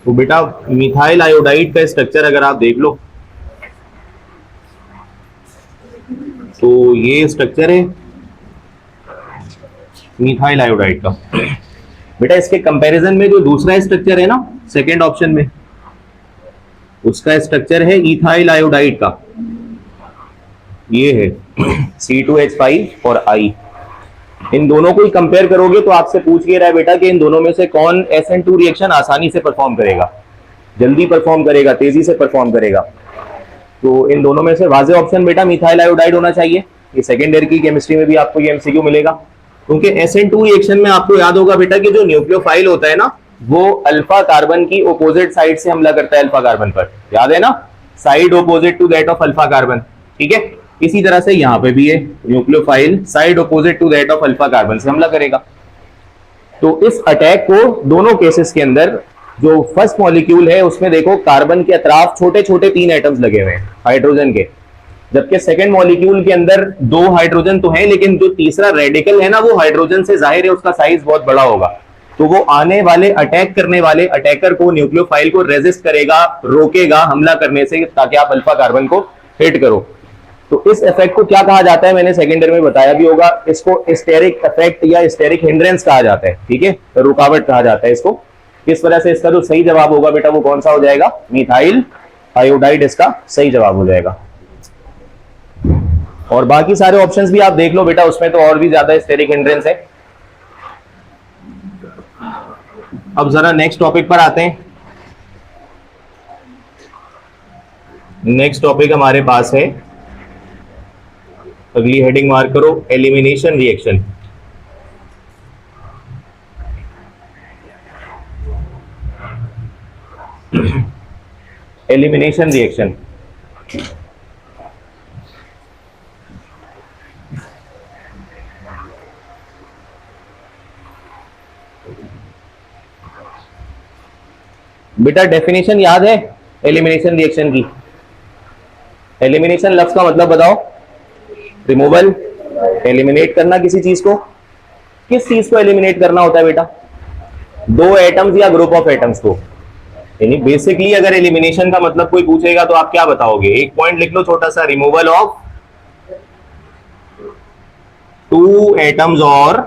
तो बेटा methyl iodide का स्ट्रक्चर अगर आप देख लो तो ये स्ट्रक्चर है मिथाइल आयोडाइड का। बेटा इसके कंपैरिजन में जो दूसरा स्ट्रक्चर है ना सेकेंड ऑप्शन में, उसका स्ट्रक्चर है इथाइल आयोडाइड का, ये है C2H5 और I। इन दोनों को ही कंपेयर करोगे तो आपसे पूछ के रहा है बेटा कि इन दोनों में से कौन SN2 रिएक्शन आसानी से परफॉर्म करेगा, जल्दी परफॉर्म करेगा, तेजी से परफॉर्म करेगा। तो इन दोनों में से वाज़ेह ऑप्शन बेटा मिथाइल आयोडाइड होना चाहिए। ये सेकेंड ईयर की केमिस्ट्री में भी आपको ये MCQ मिलेगा, क्योंकि SN2 रिएक्शन में आपको याद होगा बेटा कि जो न्यूक्लियोफाइल होता है ना वो अल्फा कार्बन की ऑपोजिट साइड से हमला करता है अल्फा कार्बन पर, याद है ना, side opposite to that of alpha carbon. ठीक है, इसी तरह से यहां पे भी है, nucleophile side opposite to that of alpha carbon से हमला करेगा। तो इस अटैक को दोनों केसेस के अंदर जो फर्स्ट मॉलिक्यूल है उसमें देखो कार्बन के अतराफ छोटे छोटे 3 एटम्स लगे हुए हैं हाइड्रोजन के, जबकि सेकंड मॉलिक्यूल के अंदर 2 हाइड्रोजन तो है लेकिन जो तीसरा रेडिकल है ना वो हाइड्रोजन से जाहिर है उसका साइज बहुत बड़ा होगा, तो वो आने वाले अटैक करने वाले अटैकर को न्यूक्लियोफाइल को रेजिस्ट करेगा, रोकेगा हमला करने से, ताकि आप अल्फा कार्बन को हिट करो। तो इस इफेक्ट को क्या कहा जाता है, मैंने सेकेंड ईयर में बताया भी होगा, इसको स्टेरिक इफेक्ट या स्टेरिक हिंड्रेंस कहा जाता है। ठीक है, तो रुकावट कहा जाता है इसको। किस वजह से इसका जो सही जवाब होगा बेटा वो कौन सा हो जाएगा, मिथाइल आयोडाइड इसका सही जवाब हो जाएगा। और बाकी सारे ऑप्शंस भी आप देख लो बेटा, उसमें तो और भी ज्यादा स्टेरिक हिंड्रेंस है। अब जरा नेक्स्ट टॉपिक पर आते हैं। नेक्स्ट टॉपिक हमारे पास है, अगली हेडिंग मार्क करो, एलिमिनेशन रिएक्शन। एलिमिनेशन रिएक्शन बेटा डेफिनेशन याद है एलिमिनेशन रिएक्शन की? एलिमिनेशन लफ्ज का मतलब बताओ, रिमूवल, एलिमिनेट करना किसी चीज को। किस चीज को एलिमिनेट करना होता है बेटा, 2 एटम्स या ग्रुप ऑफ एटम्स को। यानी बेसिकली अगर एलिमिनेशन का मतलब कोई पूछेगा तो आप क्या बताओगे, एक पॉइंट लिख लो छोटा सा, रिमूवल ऑफ 2 एटम्स और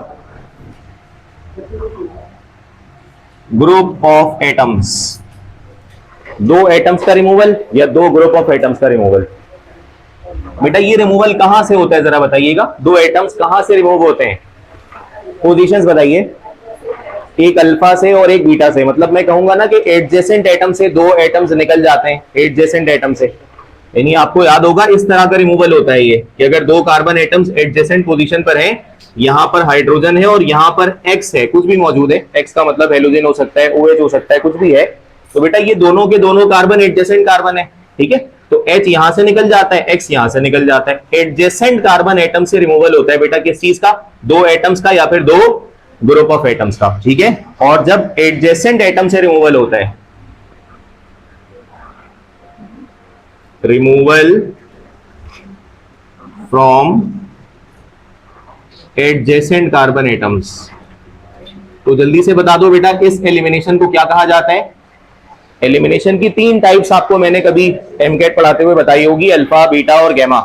ग्रुप ऑफ एटम्स। 2 एटम्स का रिमूवल या 2 ग्रुप ऑफ एटम्स का रिमूवल। बेटा ये रिमूवल कहां से होता है जरा बताइएगा, 2 एटम्स कहां से रिमूव होते हैं, पोजीशंस बताइए। एक अल्फा से और एक बीटा से, मतलब मैं कहूंगा ना कि एडजेसेंट एटम से 2 एटम्स निकल जाते हैं, एडजेसेंट एटम से। यानी आपको याद होगा इस तरह का रिमूवल होता है ये, कि अगर 2 कार्बन एटम्स एडजेसेंट पोजीशन पर हैं, यहां पर हाइड्रोजन है और यहां पर X है, कुछ भी मौजूद है, X का मतलब हेलोजन हो सकता है, OH हो सकता है, कुछ भी है, तो बेटा ये दोनों के दोनों कार्बन एडजेसेंट कार्बन है। ठीक है, तो H यहां से निकल जाता है, X यहां से निकल जाता है। एडजेसेंट कार्बन एटम से रिमूवल होता है बेटा किस चीज का, 2 एटम्स का या फिर 2 ग्रुप ऑफ एटम्स का। ठीक है, और जब एडजेसेंट एटम से रिमूवल होता है, removal from adjacent carbon atoms, तो जल्दी से बता दो बेटा इस एलिमिनेशन को क्या कहा जाता है। एलिमिनेशन की 3 टाइप्स आपको मैंने कभी एमकेट पढ़ाते हुए बताई होगी, अल्फा, बीटा और गैमा।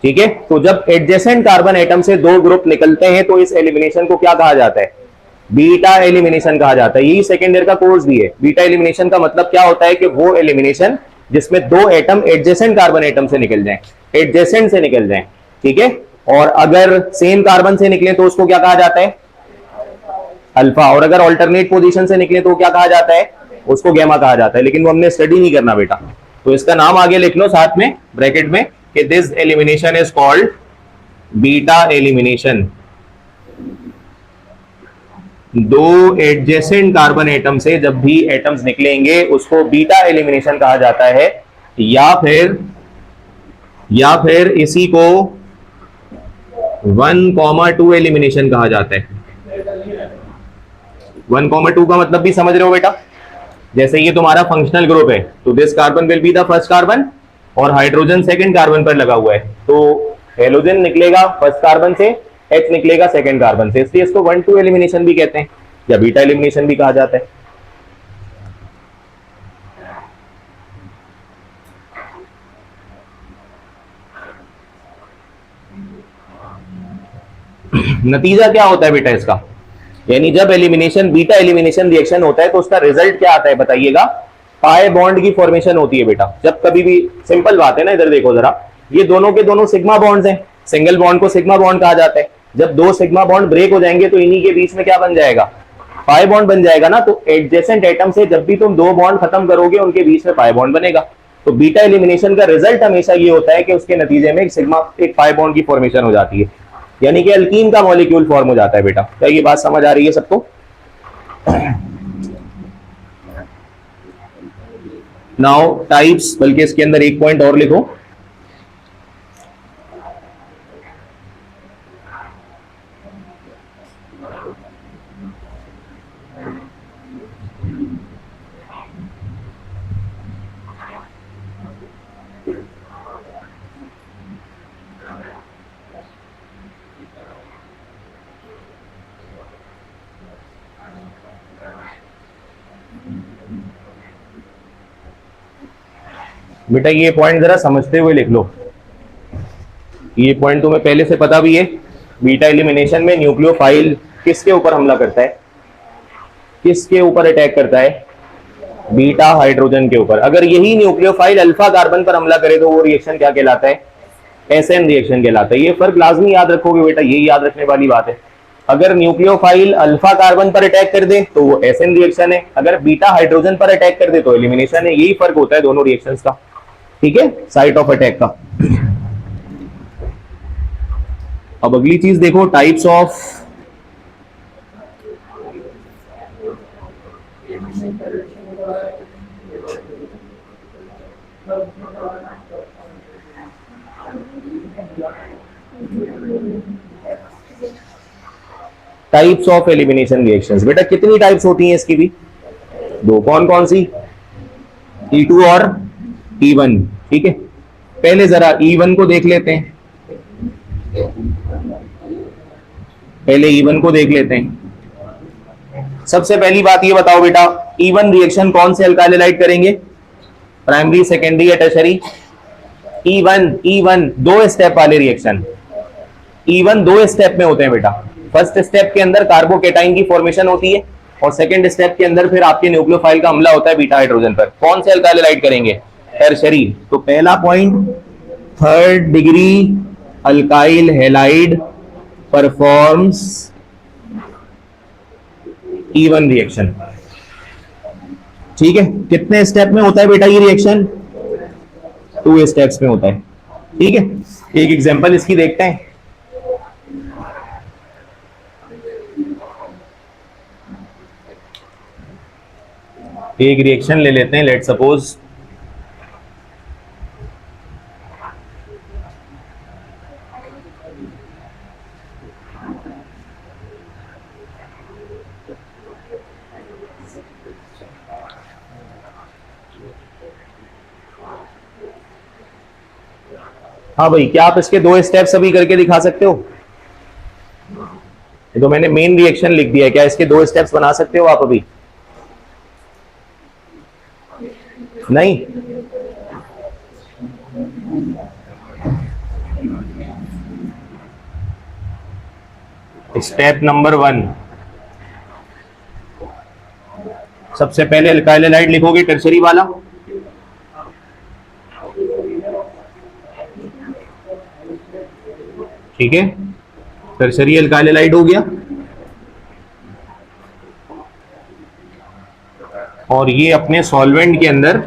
ठीक है, तो जब एडजेसेंट कार्बन एटम से 2 ग्रुप निकलते हैं तो इस एलिमिनेशन को क्या कहा जाता है, बीटा एलिमिनेशन कहा जाता है। यही सेकेंड ईयर का कोर्स भी है। बीटा एलिमिनेशन का मतलब क्या होता है कि वो एलिमिनेशन जिसमें 2 एटम एडजेसेंट कार्बन एटम से निकल जाएं, एडजेसेंट से निकल जाएं। ठीक है, और अगर सेम कार्बन से निकले तो उसको क्या कहा जाता है, अल्फा, और अगर ऑल्टरनेट पोजीशन से निकले तो क्या कहा जाता है, उसको गैमा कहा जाता है। लेकिन वो हमने स्टडी नहीं करना बेटा, तो इसका नाम आगे लिख लो साथ में ब्रैकेट में कि this elimination is called beta elimination. 2 adjacent carbon atom से जब भी एटम्स निकलेंगे उसको बीटा एलिमिनेशन कहा जाता है, या फिर इसी को 1,2 एलिमिनेशन कहा जाता है। 1,2 का मतलब भी समझ रहे हो बेटा, जैसे ये तुम्हारा फंक्शनल ग्रुप है तो this carbon will be the first carbon और हाइड्रोजन सेकंड कार्बन पर लगा हुआ है, तो हेलोजन निकलेगा फर्स्ट कार्बन से, H निकलेगा सेकंड कार्बन से, इसलिए इसको 1,2 एलिमिनेशन भी कहते हैं या बीटा एलिमिनेशन भी कहा जाता है। नतीजा क्या होता है बेटा इसका, यानी जब एलिमिनेशन बीटा एलिमिनेशन रिएक्शन होता है तो उसका रिजल्ट क्या आता है बताइएगा, पाई बॉन्ड की फॉर्मेशन होती है बेटा। जब कभी भी, सिंपल बात है ना, इधर देखो जरा, ये दोनों के दोनों सिग्मा बॉन्ड्स हैं, सिंगल बॉन्ड को सिग्मा बॉन्ड कहा जाता है। जब दो सिग्मा बॉन्ड ब्रेक हो जाएंगे तो इन्हीं के बीच में क्या बन जाएगा, पाई बॉन्ड बन जाएगा ना। तो एडजेसेंट एटम से जब भी तुम दो बॉन्ड खत्म करोगे उनके बीच में पाई बॉन्ड बनेगा। तो बीटा एलिमिनेशन का रिजल्ट हमेशा ये होता है कि उसके नतीजे में एक सिग्मा एक पाई बॉन्ड की फॉर्मेशन हो जाती है, यानी कि अल्कीन का मॉलिक्यूल फॉर्म हो जाता है बेटा। क्या ये बात समझ आ रही है सबको? नाउ टाइप्स, बल्कि इसके अंदर एक पॉइंट और लिखो, बेटा ये पॉइंट जरा समझते हुए लिख लो। ये पॉइंट तुम्हें पहले से पता भी है, बीटा एलिमिनेशन में न्यूक्लियोफाइल किसके ऊपर हमला करता है, किसके ऊपर अटैक करता है, बीटा हाइड्रोजन के ऊपर। अगर यही न्यूक्लियोफाइल अल्फा कार्बन पर हमला करे तो वो रिएक्शन क्या कहलाता है, एसएन रिएक्शन कहलाता है। ये फर्क लाजमी याद रखोगे बेटा, यही याद रखने वाली बात है। अगर न्यूक्लियोफाइल अल्फा कार्बन पर अटैक कर दे तो वो एसएन रिएक्शन है, अगर बीटा हाइड्रोजन पर अटैक कर दे तो एलिमिनेशन है। यही फर्क होता है दोनों रिएक्शंस का, ठीक है, साइट ऑफ अटैक का। अब अगली चीज देखो, types of types of elimination reactions. बेटा कितनी टाइप्स होती हैं इसकी भी, दो। कौन कौन सी, E2 और E1, ठीक है। पहले जरा E1 को देख लेते हैं, पहले E1 को देख लेते हैं। सबसे पहली बात ये बताओ बेटा, E1 रिएक्शन कौन से अल्काइल हैलाइड करेंगे, प्राइमरी, सेकेंडरी या टर्शरी? E1 दो स्टेप वाले रिएक्शन, E1 दो स्टेप में होते हैं बेटा। फर्स्ट स्टेप के अंदर कार्बोकेटाइन की फॉर्मेशन होती है और सेकंड स्टेप के अंदर फिर आपके न्यूक्लियोफाइल का हमला होता है बीटा हाइड्रोजन पर। कौन से अल्काइल हैलाइड करेंगे, टर्शरी। तो पहला point, third degree alkyl halide performs E1 reaction, ठीक है। कितने स्टेप में होता है बेटा ये रिएक्शन, 2 स्टेप्स में होता है, ठीक है। एक एग्जांपल इसकी देखते हैं। एक रिएक्शन ले लेते हैं, लेट सपोज हाँ भाई, क्या आप इसके 2 स्टेप्स अभी करके दिखा सकते हो? ये तो मैंने मेन रिएक्शन लिख दिया है, क्या इसके 2 स्टेप्स बना सकते हो आप अभी? नहीं, स्टेप नंबर 1, सबसे पहले अल्काइल हैलाइड लिखोगे टर्शरी वाला, ठीक है। टर्शरी अल्काइल हैलाइड हो गया और ये अपने सॉल्वेंट के अंदर,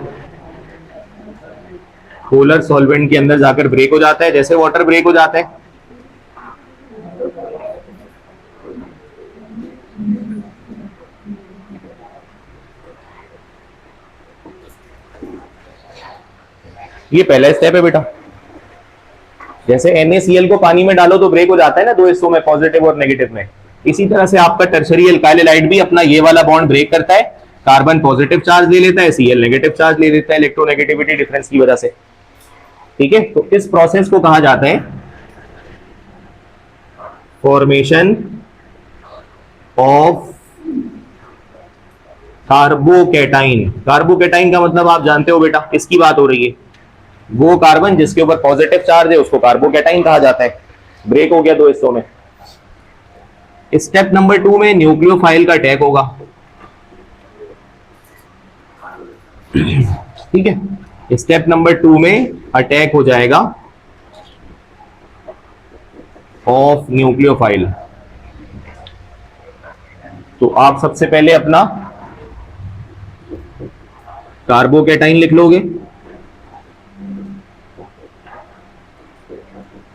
पोलर सॉल्वेंट के अंदर जाकर ब्रेक हो जाता है, जैसे वाटर ब्रेक हो जाता है। ये पहला स्टेप है बेटा। जैसे NaCl को पानी में डालो तो ब्रेक हो जाता है ना 2 हिस्सों में, पॉजिटिव और नेगेटिव में। इसी तरह से आपका टर्शरी अल्काइल हैलाइड भी अपना ये वाला बॉन्ड ब्रेक करता है, कार्बन पॉजिटिव चार्ज ले लेता है, Cl नेगेटिव चार्ज ले लेता है इलेक्ट्रोनेगेटिविटी डिफरेंस की वजह से, ठीक है। तो इस प्रोसेस को कहा जाता है फॉर्मेशन ऑफ कार्बोकेटाइन। कार्बोकेटाइन का मतलब आप जानते हो बेटा, किसकी बात हो रही है, वो कार्बन जिसके ऊपर पॉजिटिव चार्ज है उसको कार्बोकेटाइन कहा जाता है। ब्रेक हो गया 2 हिस्सों में, स्टेप नंबर 2 में न्यूक्लियोफाइल का अटैक होगा, ठीक है। स्टेप नंबर 2 में अटैक हो जाएगा ऑफ न्यूक्लियोफाइल। तो आप सबसे पहले अपना कार्बोकैटाइन लिख लोगे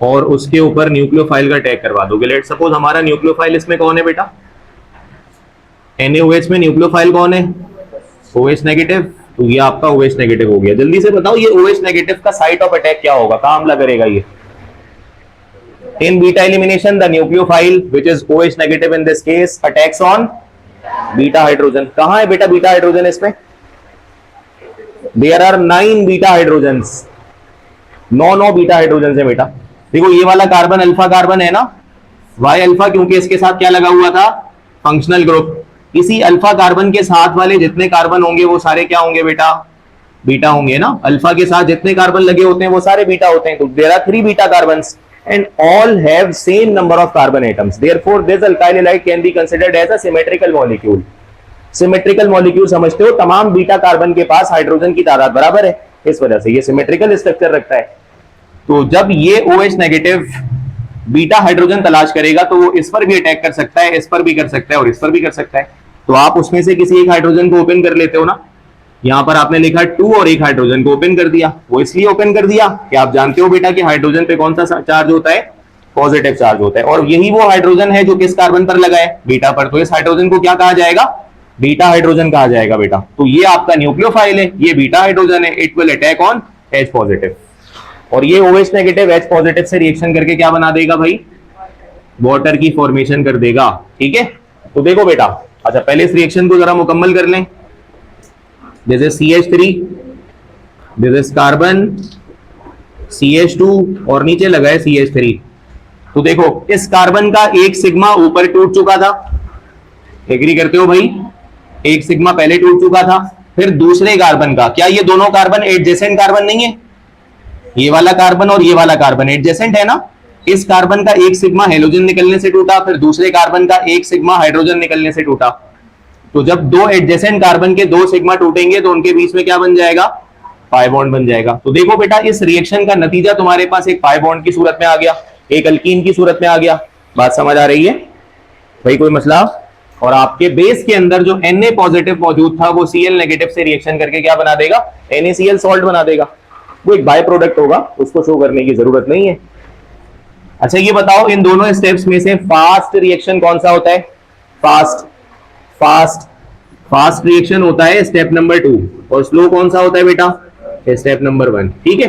और उसके ऊपर न्यूक्लियोफाइल का अटैक करवा दोगे। लेट सपोज हमारा न्यूक्लियोफाइल इसमें कौन है बेटा, NaOH में न्यूक्लियोफाइल कौन है, OH नेगेटिव। तो ये आपका OH नेगेटिव हो गया। जल्दी से बताओ ये OH नेगेटिव का साइट ऑफ अटैक क्या होगा, कहां हमला करेगा ये। In beta elimination the nucleophile which is OH negative in this case attacks on beta hydrogen. कहां है बेटा बीटा हाइड्रोजन इसमें, there are 9 beta hydrogens, 9 beta hydrogen है बेटा। देखो ये वाला कार्बन अल्फा कार्बन है ना, वाई अल्फा, क्योंकि इसके साथ क्या लगा हुआ था, फंक्शनल ग्रुप। इसी अल्फा कार्बन के साथ वाले जितने कार्बन होंगे वो सारे क्या होंगे बेटा, बीटा होंगे ना। अल्फा के साथ जितने कार्बन लगे होते हैं वो सारे बीटा होते हैं। तो there are 3 beta carbons and all have same number of carbon atoms, therefore this alkyl halide can be considered as a symmetrical molecule. Symmetrical molecule समझते हो, तमाम बीटा कार्बन के पास हाइड्रोजन की तादाद बराबर है, इस वजह से ये सिमेट्रिकल स्ट्रक्चर रखता है। तो जब ये OH नेगेटिव बीटा हाइड्रोजन तलाश करेगा तो वो इस पर भी अटैक कर सकता है, इस पर भी कर सकता है और इस पर भी कर सकता है। तो आप उसमें से किसी एक हाइड्रोजन को ओपन कर लेते हो ना। यहां पर आपने लिखा 2 और एक हाइड्रोजन को ओपन कर दिया। वो इसलिए ओपन कर दिया कि आप जानते हो बेटा कि हाइड्रोजन पे कौन सा चार्ज होता है, पॉजिटिव चार्ज होता है। और यही वो हाइड्रोजन है जो किस कार्बन पर लगा है, बीटा पर। तो इस हाइड्रोजन को क्या कहा जाएगा, बीटा हाइड्रोजन कहा जाएगा बेटा। तो ये आपका न्यूक्लियोफाइल है, ये बीटा हाइड्रोजन है, it will attack on H positive. और ये OH नेगेटिव H पॉजिटिव से रिएक्शन करके क्या बना देगा भाई, वाटर की फॉर्मेशन कर देगा, ठीक है। तो देखो बेटा, अच्छा पहले इस रिएक्शन को जरा मुकम्मल कर लें। This is CH3, this is carbon, CH2 और नीचे लगा है CH3। तो देखो इस कार्बन का एक सिग्मा ऊपर टूट चुका था, एग्री करते हो भाई, एक सिग्मा पहले टूट चुका था। फिर दूसरे कार्बन का, क्या ये दोनों कार्बन एडजेसेंट कार्बन नहीं है, ये वाला कार्बन और ये वाला कार्बन एडजेसेंट है ना। इस कार्बन का एक सिग्मा हेलोजन निकलने से टूटा, फिर दूसरे कार्बन का एक सिग्मा हाइड्रोजन निकलने से टूटा। तो जब दो एडजेसेंट कार्बन के 2 सिग्मा टूटेंगे तो उनके बीच में क्या बन जाएगा, पाई बॉन्ड बन जाएगा। तो देखो बेटा इस रिएक्शन का नतीजा तुम्हारे पास एक पाई बॉन्ड की सूरत में आ गया, एक अल्कीन की सूरत में आ गया। बात समझ आ रही है भाई, कोई मसला। और आपके बेस के अंदर जो Na पॉजिटिव मौजूद था वो Cl नेगेटिव से रिएक्शन करके क्या बना देगा, NaCl सॉल्ट बना देगा। वो एक बाय प्रोडक्ट होगा, उसको शो करने की जरूरत नहीं है। अच्छा ये बताओ इन दोनों स्टेप्स में से फास्ट रिएक्शन कौन सा होता है, फास्ट रिएक्शन होता है स्टेप नंबर 2 और स्लो कौन सा होता है बेटा, स्टेप नंबर 1, ठीक है।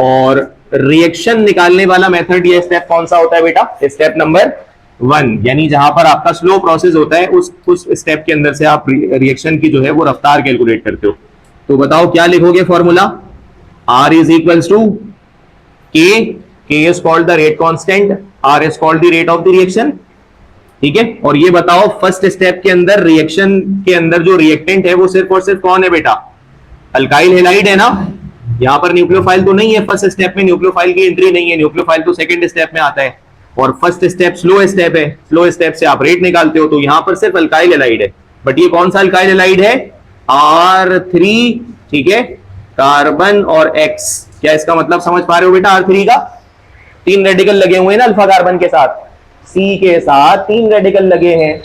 और रिएक्शन निकालने वाला मेथड ये स्टेप कौन सा होता है बेटा, स्टेप नंबर 1। यानी जहां पर आपका स्लो प्रोसेस होता है उस स्टेप के अंदर से आप रिएक्शन की जो है वो रफ्तार कैलकुलेट करते हो। तो बताओ क्या लिखोगे formula, R is equals to K is called the rate constant, R is called the rate of the reaction, ठीक है। और ये बताओ फर्स्ट स्टेप के अंदर रिएक्शन के अंदर जो रिएक्टेंट है वो सिर्फ और सिर्फ कौन है बेटा, अल्काइल हैलाइड है ना। यहां पर न्यूक्लियोफाइल तो नहीं है, फर्स्ट स्टेप में न्यूक्लियोफाइल की एंट्री नहीं है, न्यूक्लियोफाइल तो सेकंड स्टेप में आता है। और फर्स्ट स्टेप स्लो स्टेप है, स्लो स्टेप से आप रेट निकालते हो। तो यहां पर सिर्फ अल्काइल हैलाइड है, बट ये कौन सा अल्काइल हैलाइड है, R3, ठीक है, कार्बन और X। क्या इसका मतलब समझ पा रहे हो बेटा, R3 का 3 रेडिकल लगे हुए हैं ना अल्फा कार्बन के साथ, C के साथ 3 रेडिकल लगे हैं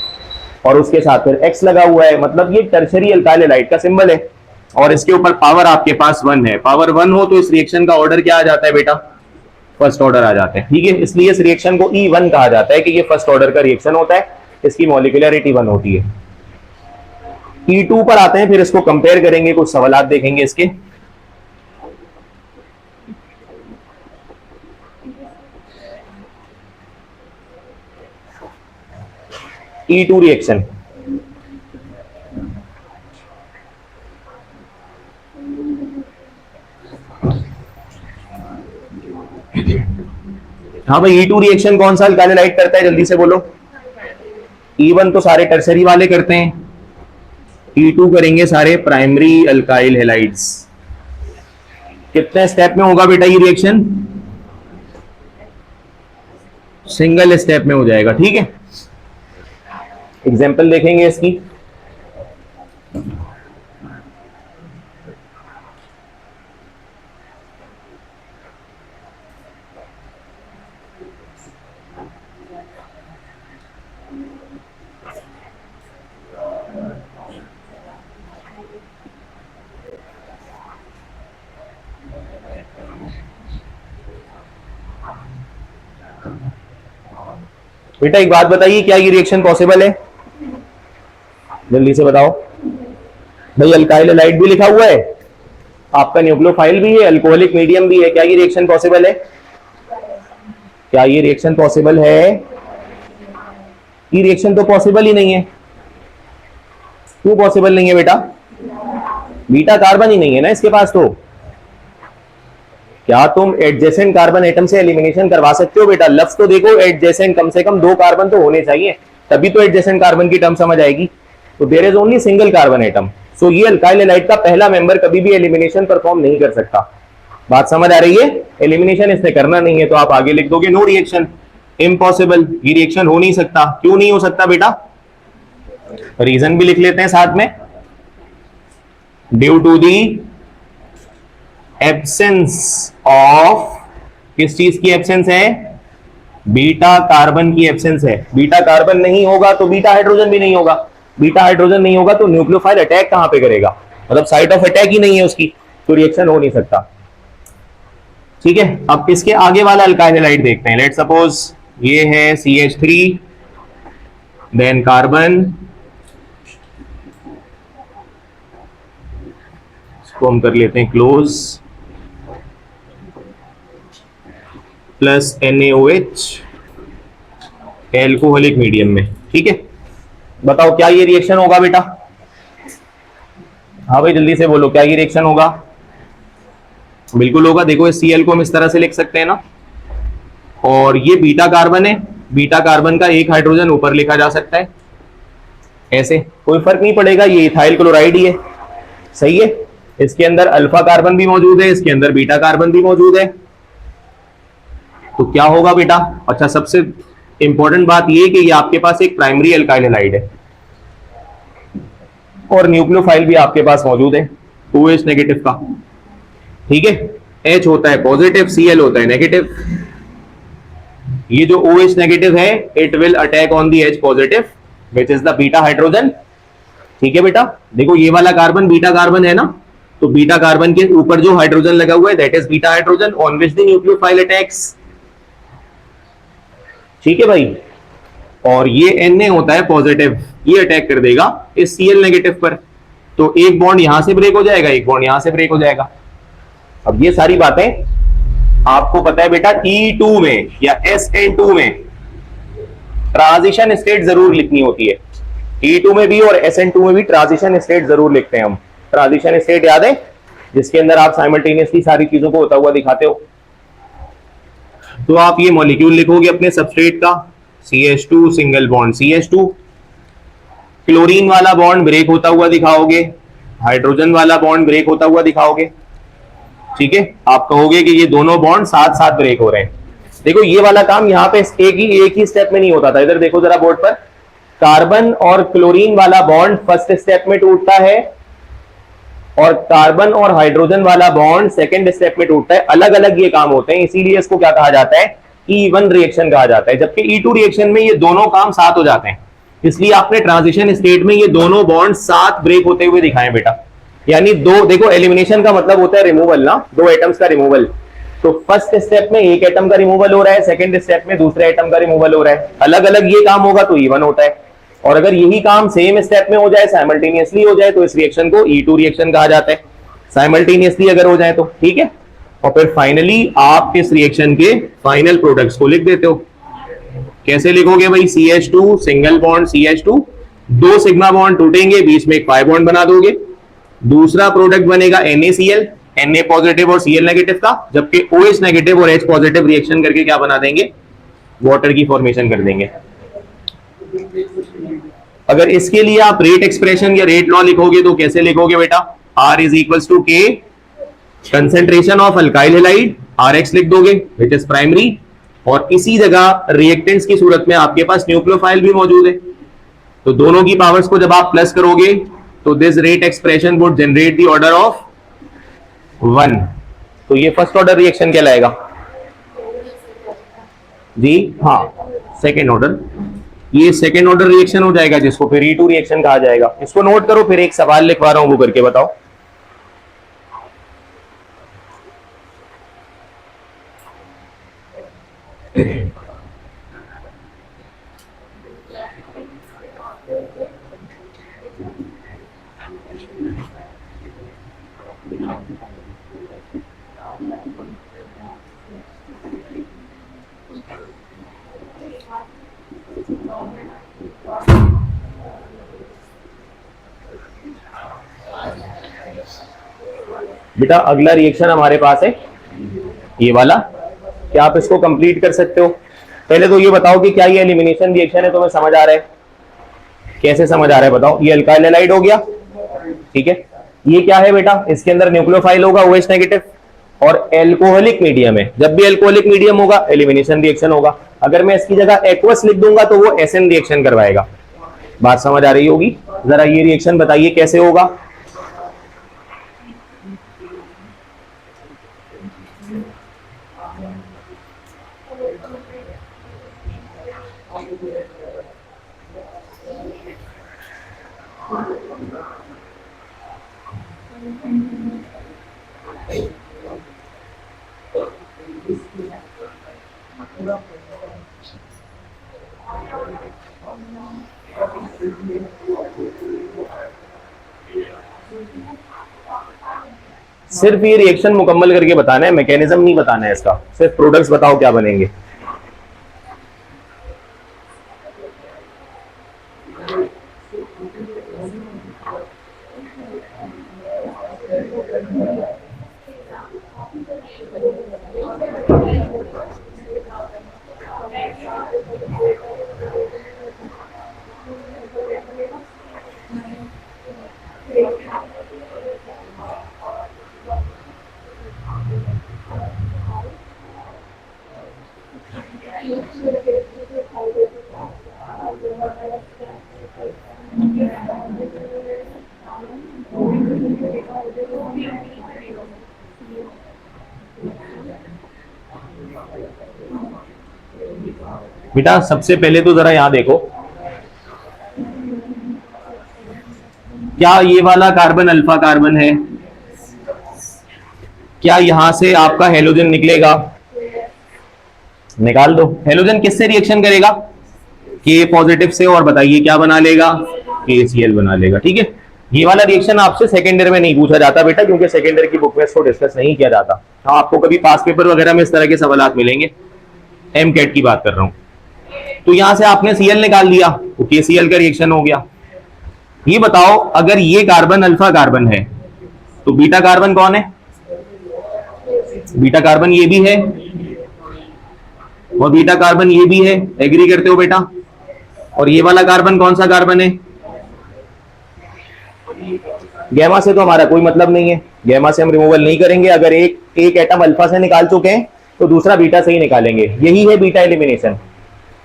और उसके साथ फिर X लगा हुआ है, मतलब ये टर्शरी अल्काइल हैलाइड का सिंबल है। और इसके ऊपर पावर आपके पास 1 है, पावर 1 हो तो इस रिएक्शन का ऑर्डर क्या आ जाता है बेटा, फर्स्ट ऑर्डर आ जाता है, ठीक है। इसलिए इस रिएक्शन को E1 कहा जाता है कि ये फर्स्ट ऑर्डर का रिएक्शन होता है, इसकी मॉलिक्यूलरिटी 1 होती है। E2 पर आते हैं, फिर इसको कंपेयर करेंगे, कुछ सवालात देखेंगे इसके। E2 रिएक्शन, हाँ भाई E2 रिएक्शन कौन सा अल्काइल हैलाइड करता है, जल्दी से बोलो। E1 तो सारे टर्शरी वाले करते हैं, E2 करेंगे सारे प्राइमरी अल्काइल हैलाइड्स। कितने स्टेप में होगा बेटा ये रिएक्शन, सिंगल स्टेप में हो जाएगा, ठीक है। एग्जाम्पल देखेंगे इसकी। बेटा एक बात बताइए, क्या ये रिएक्शन पॉसिबल है? जल्दी से बताओ भाई। अल्काइल हैलाइड भी लिखा हुआ है, आपका न्यूक्लियोफाइल भी है, अल्कोहलिक मीडियम भी है, क्या ये रिएक्शन पॉसिबल है? क्या ये रिएक्शन पॉसिबल है? ये रिएक्शन तो पॉसिबल ही नहीं है। क्यों पॉसिबल नहीं है बेटा? बीटा कार्बन ही नहीं है ना इसके पास। तो क्या तुम एडजेसेंट कार्बन एटम से एलिमिनेशन करवा सकते हो बेटा? लफ्ज तो देखो एडजेसेंट, कम से कम 2 कार्बन तो होने चाहिए, तभी तो एडजेसेंट कार्बन की टर्म समझ आएगी। तो there is only single carbon atom. So ये अल्काइल हैलाइड का पहला मेंबर कभी भी एलिमिनेशन परफॉर्म नहीं कर सकता। बात समझ आ रही है? एलिमिनेशन इसने करना नहीं है, तो आप आगे लिख दोगे नो रिएक्शन, इम्पॉसिबल, ये रिएक्शन हो नहीं सकता। क्यों नहीं हो सकता बेटा? रीजन भी लिख लेते हैं साथ में। Due to the absence of, किस चीज की एब्सेंस है? बीटा कार्बन की एब्सेंस है। बीटा कार्बन नहीं होगा तो बीटा हाइड्रोजन भी नहीं होगा, बीटा हाइड्रोजन नहीं होगा तो न्यूक्लियोफाइल अटैक कहां पे करेगा? मतलब साइट ऑफ अटैक ही नहीं है उसकी, तो रिएक्शन हो नहीं सकता। ठीक है, अब इसके आगे वाला अल्काइल हैलाइड देखते हैं। लेट सपोज ये है CH3, देन कार्बन, इसको हम कर लेते हैं close, plus NaOH alcoholic medium में। ठीक है, बताओ क्या ये रिएक्शन होगा बेटा? हाँ भाई जल्दी से बोलो, क्या ये रिएक्शन होगा? बिल्कुल होगा। देखो इस Cl को हम इस तरह से लिख सकते हैं ना, और ये बीटा कार्बन है, बीटा कार्बन का एक हाइड्रोजन ऊपर लिखा जा सकता है ऐसे, कोई फर्क नहीं पड़ेगा, ये इथाइल क्लोराइड ही है। सही है, इसके अंदर अल्फा कार्बन भी मौजूद है, इसके अंदर बीटा कार्बन भी मौजूद है। तो क्या होगा बेटा? अच्छा, सबसे इंपॉर्टेंट बात ये कि ये आपके पास एक प्राइमरी अल्काइल हैलाइड है और न्यूक्लियोफाइल भी आपके पास मौजूद है OH नेगेटिव का। ठीक है, H होता है पॉजिटिव, Cl होता है नेगेटिव। ये जो OH नेगेटिव है, it will attack on the H positive which is the beta hydrogen. ठीक है बेटा, देखो ये वाला कार्बन बीटा कार्बन है ना, तो बीटा कार्बन के ऊपर जो हाइड्रोजन लगा हुआ है that is beta hydrogen on which the nucleophile attacks. ठीक है भाई, और ये Na होता है पॉजिटिव, ये अटैक कर देगा इस Cl नेगेटिव पर, तो एक बॉन्ड यहां से ब्रेक हो जाएगा, एक बॉन्ड यहां से ब्रेक हो जाएगा। अब ये सारी बातें आपको पता है बेटा, E2 में या SN2 में ट्रांजिशन स्टेट जरूर लिखनी होती है। E2 में भी और SN2 में भी ट्रांजिशन स्टेट जरूर लिखते हैं हम। ट्रांजिशन स्टेट याद है, जिसके अंदर आप साइमल्टेनियसली सारी चीजों को होता हुआ दिखाते हो। तो आप ये मॉलिक्यूल लिखोगे अपने सबस्ट्रेट का, CH2 single bond CH2, chlorine वाला बॉन्ड ब्रेक होता हुआ दिखाओगे, हाइड्रोजन वाला बॉन्ड ब्रेक होता हुआ दिखाओगे। ठीक है, आप कहोगे कि ये दोनों बॉन्ड साथ साथ ब्रेक हो रहे हैं। देखो ये वाला काम यहाँ पे एक ही स्टेप में नहीं होता था। इधर देखो जरा बोर्ड पर, कार्बन और क्लोरीन वाला बॉन्ड फर्स्ट स्टेप में टूटता है और कार्बन और हाइड्रोजन वाला बॉन्ड सेकंड स्टेप में टूटता है। अलग अलग ये काम होते हैं, इसीलिए इसको क्या कहा जाता है? E1 रिएक्शन कहा जाता है। जबकि E2 रिएक्शन में ये दोनों काम साथ हो जाते हैं, इसलिए आपने ट्रांजिशन स्टेट में ये दोनों बॉन्ड साथ ब्रेक होते हुए दिखाए बेटा। यानी दो, देखो एलिमिनेशन का मतलब होता है रिमूवल ना, दो एटम्स का रिमूवल। तो फर्स्ट स्टेप में एक एटम का रिमूवल हो रहा है, सेकंड स्टेप में दूसरे एटम का रिमूवल हो रहा है। अलग अलग ये काम होगा तो E1 होता है, और अगर यही काम सेम स्टेप में हो जाए, साइमल्टेनियसली हो जाए, तो इस रिएक्शन को E2 रिएक्शन कहा जाता है। साइमल्टेनियसली अगर हो जाए तो ठीक है। और फिर फाइनली आप इस रिएक्शन के फाइनल प्रोडक्ट्स को लिख देते हो। कैसे लिखोगे भाई? CH2 single bond CH2, 2 sigma bond टूटेंगे, बीच में एक पाई बॉन्ड बना दोगे। दूसरा प्रोडक्ट बनेगा NaCl, Na पॉजिटिव और Cl नेगेटिव का, जबकि OH नेगेटिव और H पॉजिटिव रिएक्शन करके क्या बना देंगे? वाटर की फॉर्मेशन कर देंगे। अगर इसके लिए आप रेट एक्सप्रेशन या रेट लॉ लिखोगे तो कैसे लिखोगे बेटा? R is equals to K concentration of alkyl halide, Rx लिख दोगे विच इज प्राइमरी, और इसी जगह रिएक्टेंट्स की सूरत में आपके पास न्यूक्लियोफाइल भी मौजूद है। तो दोनों की पावर्स को जब आप प्लस करोगे तो this rate expression would generate the order of 1। तो ये फर्स्ट ऑर्डर रिएक्शन कहलाएगा जी। हाँ, सेकेंड ऑर्डर, ये सेकेंड ऑर्डर रिएक्शन हो जाएगा जिसको फिर E2 रिएक्शन कहा जाएगा। इसको नोट करो, फिर एक सवाल लिखवा रहा हूं वो करके बताओ। बेटा अगला रिएक्शन हमारे पास है ये वाला, क्या आप इसको कंप्लीट कर सकते हो? पहले तो ये बताओ कि क्या ये एलिमिनेशन रिएक्शन है, तुम्हें समझ आ रहा है? कैसे समझ आ रहा है बताओ? ये अल्काइल हैलाइड हो गया, ठीक है। ये क्या है बेटा? इसके अंदर न्यूक्लियोफाइल होगा OH नेगेटिव और एल्कोहलिक मीडियम है। जब भी एल्कोहलिक मीडियम होगा एलिमिनेशन रिएक्शन होगा। अगर मैं इसकी जगह एक्वस लिख दूंगा तो वो एसएन रिएक्शन करवाएगा। बात समझ आ रही होगी? जरा ये रिएक्शन बताइए कैसे होगा? सिर्फ ये रिएक्शन मुकम्मल करके बताना है, मैकेनिज्म नहीं बताना है इसका। सिर्फ प्रोडक्ट्स बताओ क्या बनेंगे। बेटा सबसे पहले तो जरा यहां देखो, क्या ये वाला कार्बन अल्फा कार्बन है? क्या यहां से आपका हेलोजन निकलेगा? निकाल दो। हेलोजन किससे रिएक्शन करेगा? के पॉजिटिव से, और बताइए क्या बना लेगा? KCl बना लेगा, ठीक है। ये वाला रिएक्शन आपसे सेकेंड ईयर में नहीं पूछा जाता बेटा, क्योंकि सेकेंड ईयर की बुक में इसको डिस्कस नहीं किया जाता। हाँ, आपको कभी पास पेपर वगैरह में इस तरह के सवाल मिलेंगे। MCAT की बात कर रहा हूं। तो यहां से आपने Cl निकाल दिया तो KCl का रिएक्शन हो गया। ये बताओ, अगर ये कार्बन अल्फा कार्बन है तो बीटा कार्बन कौन है? बीटा कार्बन ये भी है और बीटा कार्बन ये भी है। एग्री करते हो बेटा? और ये वाला कार्बन कौन सा कार्बन है? गैमा से तो हमारा कोई मतलब नहीं है, गैमा से हम रिमूवल नहीं करेंगे। अगर एक एटम अल्फा से निकाल चुके हैं तो दूसरा बीटा से ही निकालेंगे, यही है बीटा एलिमिनेशन।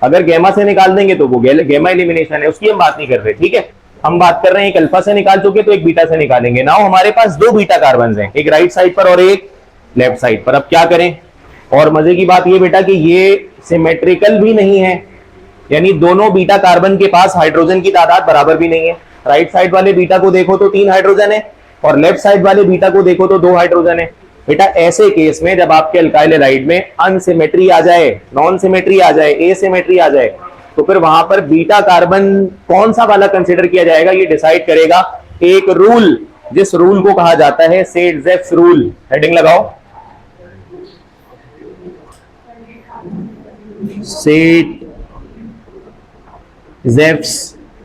अगर गैमा से निकाल देंगे तो वो गैमा एलिमिनेशन है, उसकी हम बात नहीं कर रहे, ठीक है। हम बात कर रहे हैं एक अल्फा से निकाल चुके तो एक बीटा से निकालेंगे। नाउ हमारे पास दो बीटा कार्बन हैं, एक राइट साइड पर और एक लेफ्ट साइड पर। अब क्या करें? और मजे की बात ये बेटा कि ये सिमेट्रिकल भी नहीं है, यानी दोनों बीटा कार्बन के पास हाइड्रोजन की तादाद बराबर भी नहीं है। राइट साइड वाले बीटा को देखो तो 3 हाइड्रोजन है और लेफ्ट साइड वाले बीटा को देखो तो 2 हाइड्रोजन है। बेटा ऐसे केस में जब आपके अल्काइल हैलाइड में अनसिमेट्री आ जाए, नॉन सिमेट्री आ जाए, एसिमेट्री आ जाए, तो फिर वहां पर बीटा कार्बन कौन सा वाला कंसीडर किया जाएगा ये डिसाइड करेगा एक रूल, जिस रूल को कहा जाता है सेट-जेफ्स रूल। हेडिंग लगाओ, सेट-जेफ्स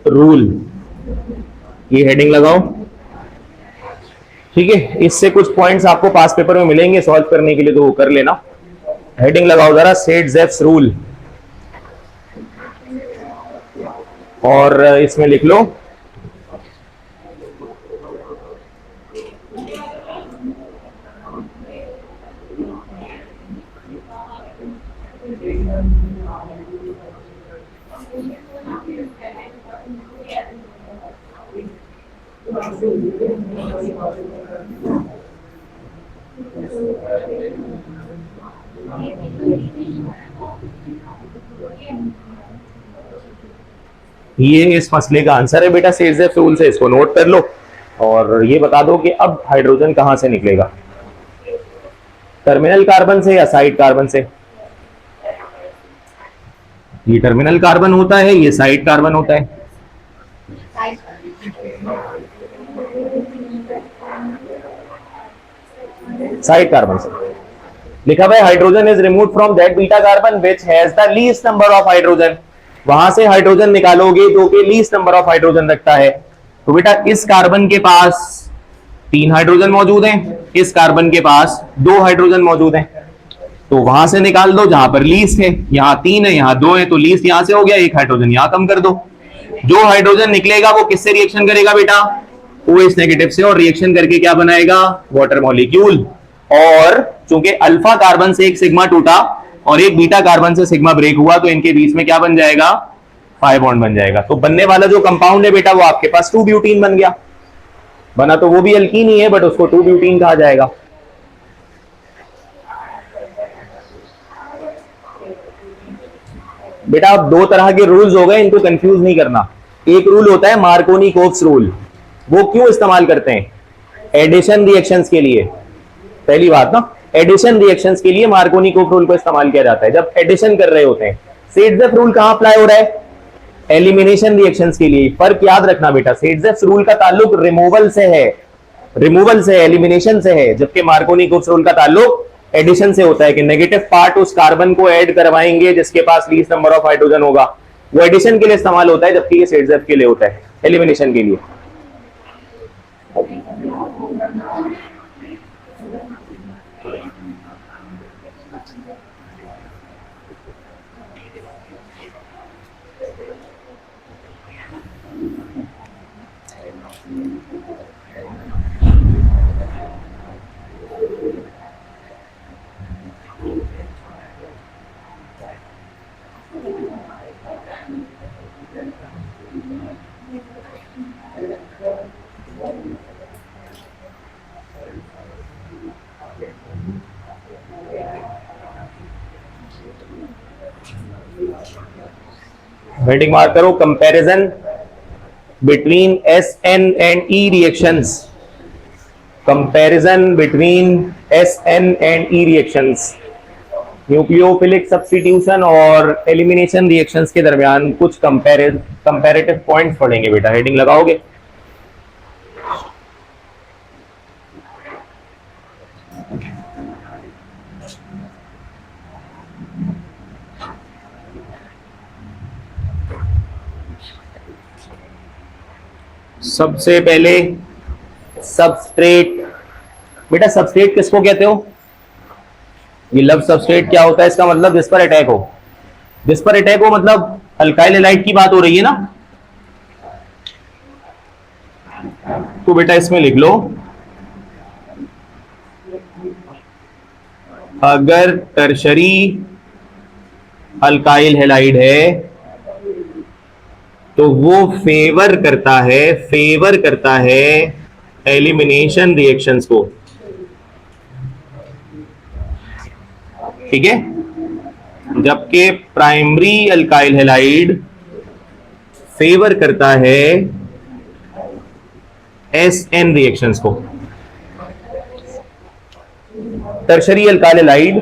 रूल, ये हेडिंग लगाओ, ठीक है। इससे कुछ पॉइंट्स आपको पास पेपर में मिलेंगे सॉल्व करने के लिए, तो वो कर लेना। हेडिंग लगाओ जरा, सेट-जेफ्स रूल, और इसमें लिख लो ये इस मसले का आंसर है बेटा। सेजफ रूल से इसको नोट कर लो और ये बता दो कि अब हाइड्रोजन कहां से निकलेगा, टर्मिनल कार्बन से या साइड कार्बन से। ये टर्मिनल कार्बन होता है, ये साइड कार्बन होता है। साइड कार्बन से लिखा हुआ है hydrogen is remove from that beta carbon which has the least number of hydrogen. वहां से हाइड्रोजन निकालोगे जो कि लीस्ट नंबर ऑफ हाइड्रोजन रखता है। तो बेटा इस कार्बन के पास 3 हाइड्रोजन मौजूद हैं, इस कार्बन के पास 2 हाइड्रोजन मौजूद हैं, तो वहां से निकाल दो जहां पर लीस्ट है। यहां 3 है, यहां 2 है, तो लीस्ट यहां से हो गया, 1 हाइड्रोजन यहां कम कर दो। जो हाइड्रोजन निकलेगा वो किससे रिएक्शन करेगा बेटा, OH नेगेटिव से, और रिएक्शन करके क्या बनाएगा, वाटर मॉलिक्यूल। और चूंकि अल्फा कार्बन से एक सिग्मा टूटा और एक बीटा कार्बन से सिग्मा ब्रेक हुआ, तो इनके बीच में क्या बन जाएगा, 5 बॉन्ड बन जाएगा। तो बनने वाला जो कंपाउंड है बेटा वो आपके पास 2 ब्यूटीन बन गया। बना तो वो भी अल्कीन ही है बट उसको 2 ब्यूटीन कहा जाएगा। बेटा अब 2 तरह के रूल्स हो गए, इनको कंफ्यूज नहीं करना। एक रूल होता है मार्कोनी-कोक्स रूल। वो क्यों इस्तेमाल करते हैं, एडिशन रिएक्शंस के लिए। पहली बात ना, एडिशन रिएक्शंस के लिए मार्कोनी-कोक्स रूल को इस्तेमाल किया जाता है जब एडिशन कर रहे होते हैं। सेट्जेफ रूल कहां अप्लाई हो रहा है, एलिमिनेशन रिएक्शंस के लिए। फर्क याद रखना बेटा, सेट्जेफ रूल का ताल्लुक रिमूवल से है, रिमूवल से, एलिमिनेशन से है, जबकि मार्कोनी-कोक्स रूल का ताल्लुक एडिशन से होता है कि नेगेटिव पार्ट उस कार्बन को ऐड करवाएंगे जिसके पास लीस्ट नंबर ऑफ हाइड्रोजन होगा। वो एडिशन के लिए इस्तेमाल होता है, जबकि ये सेट्जेफ के लिए होता है, एलिमिनेशन के लिए। हेडिंग मार्क करो, comparison between SN and E reactions. Comparison between SN and E reactions, nucleophilic substitution और एलिमिनेशन रिएक्शंस के दरमियान कुछ कंपैरेटिव पॉइंट्स पढ़ेंगे बेटा। हेडिंग लगाओगे, सबसे पहले सबस्ट्रेट। बेटा सबस्ट्रेट किसको कहते हो, ये लफ्ज सबस्ट्रेट क्या होता है, इसका मतलब जिस पर अटैक हो। जिस पर अटैक हो मतलब अल्काइल हैलाइड की बात हो रही है ना। तो बेटा इसमें लिख लो, अगर टर्शरी अल्काइल हैलाइड है तो वो फेवर करता है एलिमिनेशन रिएक्शंस को, ठीक है। जबकि प्राइमरी अल्काइल हैलाइड फेवर करता है SN रिएक्शंस को। टर्शरी अल्काइल हैलाइड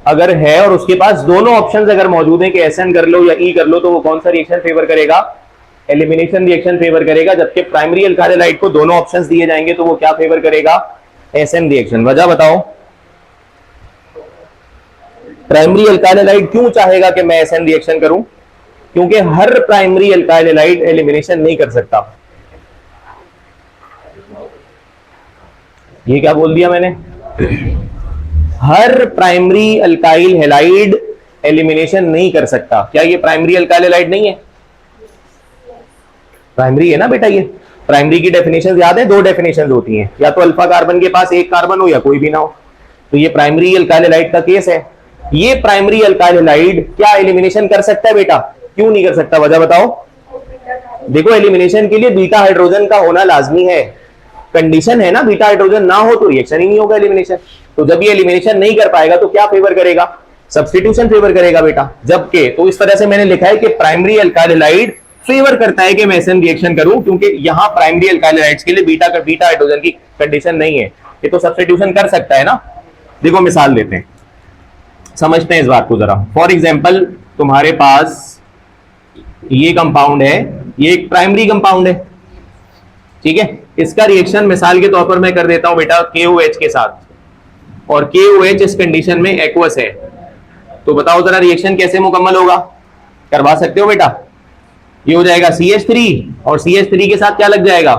अगर है और उसके पास दोनों ऑप्शंस अगर मौजूद हैं कि SN कर लो या E कर लो, तो वो कौन सा रिएक्शन फेवर करेगा, एलिमिनेशन रिएक्शन फेवर करेगा। जबकि प्राइमरी अल्काइल हैलाइड को दोनों ऑप्शंस दिए जाएंगे तो वो क्या फेवर करेगा, SN रिएक्शन। वजह बताओ, प्राइमरी अल्काइल हैलाइड क्यों चाहेगा कि मैं SN रिएक्शन करूं, क्योंकि हर प्राइमरी अल्काइल हैलाइड एलिमिनेशन नहीं कर सकता। ये क्या बोल दिया मैंने, हर प्राइमरी अल्काइल हैलाइड एलिमिनेशन नहीं कर सकता। क्या ये प्राइमरी अल्काइल हैलाइड नहीं है, प्राइमरी है ना बेटा। ये प्राइमरी की डेफिनेशन याद है, 2 डेफिनेशन होती हैं, या तो अल्फा कार्बन के पास एक कार्बन हो या कोई भी ना हो। तो ये प्राइमरी अल्काइल हैलाइड का केस है। ये प्राइमरी अल्काइल हैलाइड क्या एलिमिनेशन कर सकता है बेटा, क्यों नहीं कर सकता, वजह बताओ। देखो एलिमिनेशन के लिए बीटा हाइड्रोजन का होना लाजमी है, कंडीशन है ना, बीटा हाइड्रोजन ना हो तो रिएक्शन ही नहीं होगा एलिमिनेशन। तो जब ये एलिमिनेशन नहीं कर पाएगा तो क्या फेवर करेगा, सब्स्टिट्यूशन फेवर करेगा बेटा। जबकि तो इस तरह से मैंने लिखा है कि प्राइमरी अल्काइल हैलाइड फेवर करता है कि मैं एसएन रिएक्शन करूं, क्योंकि यहां प्राइमरी अल्काइल हैलाइड्स के लिए बीटा हाइड्रोजन की कंडीशन नहीं है, ये तो सब्स्टिट्यूशन कर सकता है ना। देखो मिसाल देते हैं, समझते हैं इस बात को जरा। फॉर एग्जांपल तुम्हारे पास ये कंपाउंड है, ये एक प्राइमरी कंपाउंड है, ठीक है। इसका रिएक्शन मिसाल के तौर पर मैं कर देता हूं बेटा KOH के साथ, और KOH इस कंडीशन में एक्वस है, तो बताओ जरा रिएक्शन कैसे मुकम्मल होगा, करवा सकते हो बेटा। ये हो जाएगा CH3 और CH3 के साथ क्या लग जाएगा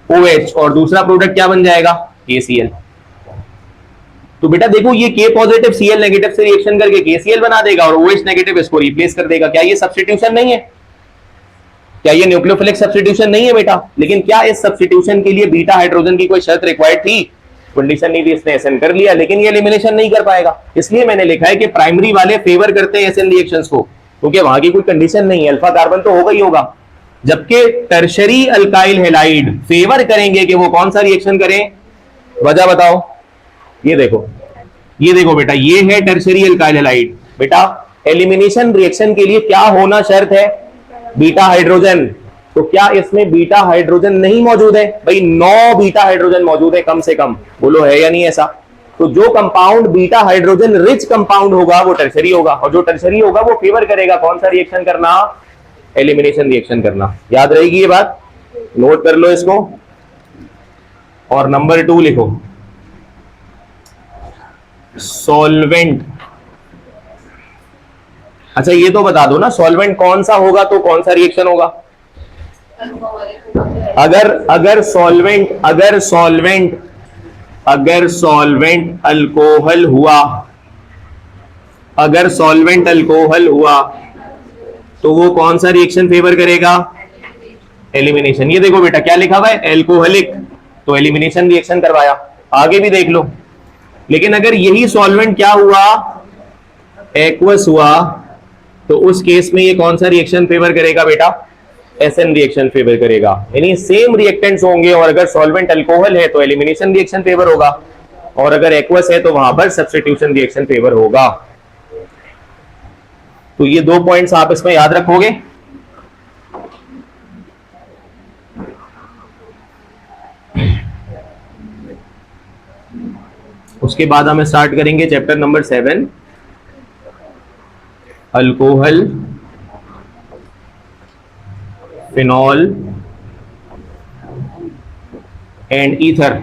OH, और दूसरा प्रोडक्ट क्या बन जाएगा KCl। तो बेटा देखो ये K पॉजिटिव Cl नेगेटिव से रिएक्शन करके KCl बना देगा और OH नेगेटिव इसको रिप्लेस कर देगा। क्या ये सब्स्टिट्यूशन नहीं है, क्या ये न्यूक्लियोफिलिक सब्स्टिट्यूशन नहीं है बेटा। लेकिन क्या इस सब्स्टिट्यूशन के लिए बीटा हाइड्रोजन की कोई शर्त रिक्वायर्ड थी, कंडीशन नहीं थी, इसने एसएन कर लिया, लेकिन ये एलिमिनेशन नहीं कर पाएगा। इसलिए मैंने लिखा है कि प्राइमरी वाले फेवर करते हैं एसएन रिएक्शंस को, क्योंकि वहां की कोई कंडीशन नहीं है, अल्फा कार्बन तो होगा ही होगा। जबकि टर्शरी अल्काइल हैलाइड फेवर करेंगे कि वो कौन सा रिएक्शन करें, वजह बताओ। ये देखो बेटा, ये है टर्शरी अल्काइल हैलाइड। बेटा एलिमिनेशन रिएक्शन के लिए क्या होना शर्त है, बीटा हाइड्रोजन। तो क्या इसमें बीटा हाइड्रोजन नहीं मौजूद है भाई, 9 बीटा हाइड्रोजन मौजूद है कम से कम, बोलो है या नहीं ऐसा। तो जो compound beta hydrogen rich compound होगा वो टर्शरी होगा, और जो टर्शरी होगा वो फेवर करेगा कौन सा रिएक्शन करना, एलिमिनेशन रिएक्शन करना। याद रहेगी ये बात, नोट कर लो इसको। और नंबर 2 लिखो, सॉल्वेंट। अच्छा ये तो बता दो ना, सॉल्वेंट कौन सा होगा तो कौन सा रिएक्शन होगा। अगर सॉल्वेंट अल्कोहल हुआ, अगर सॉल्वेंट अल्कोहल हुआ तो वो कौन सा रिएक्शन फेवर करेगा, एलिमिनेशन। ये देखो बेटा क्या लिखा हुआ है, एल्कोहलिक, तो एलिमिनेशन रिएक्शन करवाया। आगे भी देख लो। लेकिन अगर यही सॉल्वेंट क्या हुआ, एक्वस हुआ, तो उस केस में ये कौन सा रिएक्शन फेवर करेगा बेटा, एसएन रिएक्शन फेवर करेगा। यानी सेम रिएक्टेंट्स होंगे, और अगर सॉल्वेंट अल्कोहल है तो एलिमिनेशन रिएक्शन फेवर होगा, और अगर एक्वस है तो वहां पर सब्स्टिट्यूशन रिएक्शन फेवर होगा। तो ये 2 पॉइंट्स आप इसमें याद रखोगे। उसके बाद हम स्टार्ट करेंगे chapter number 7, alcohol, phenol and ether.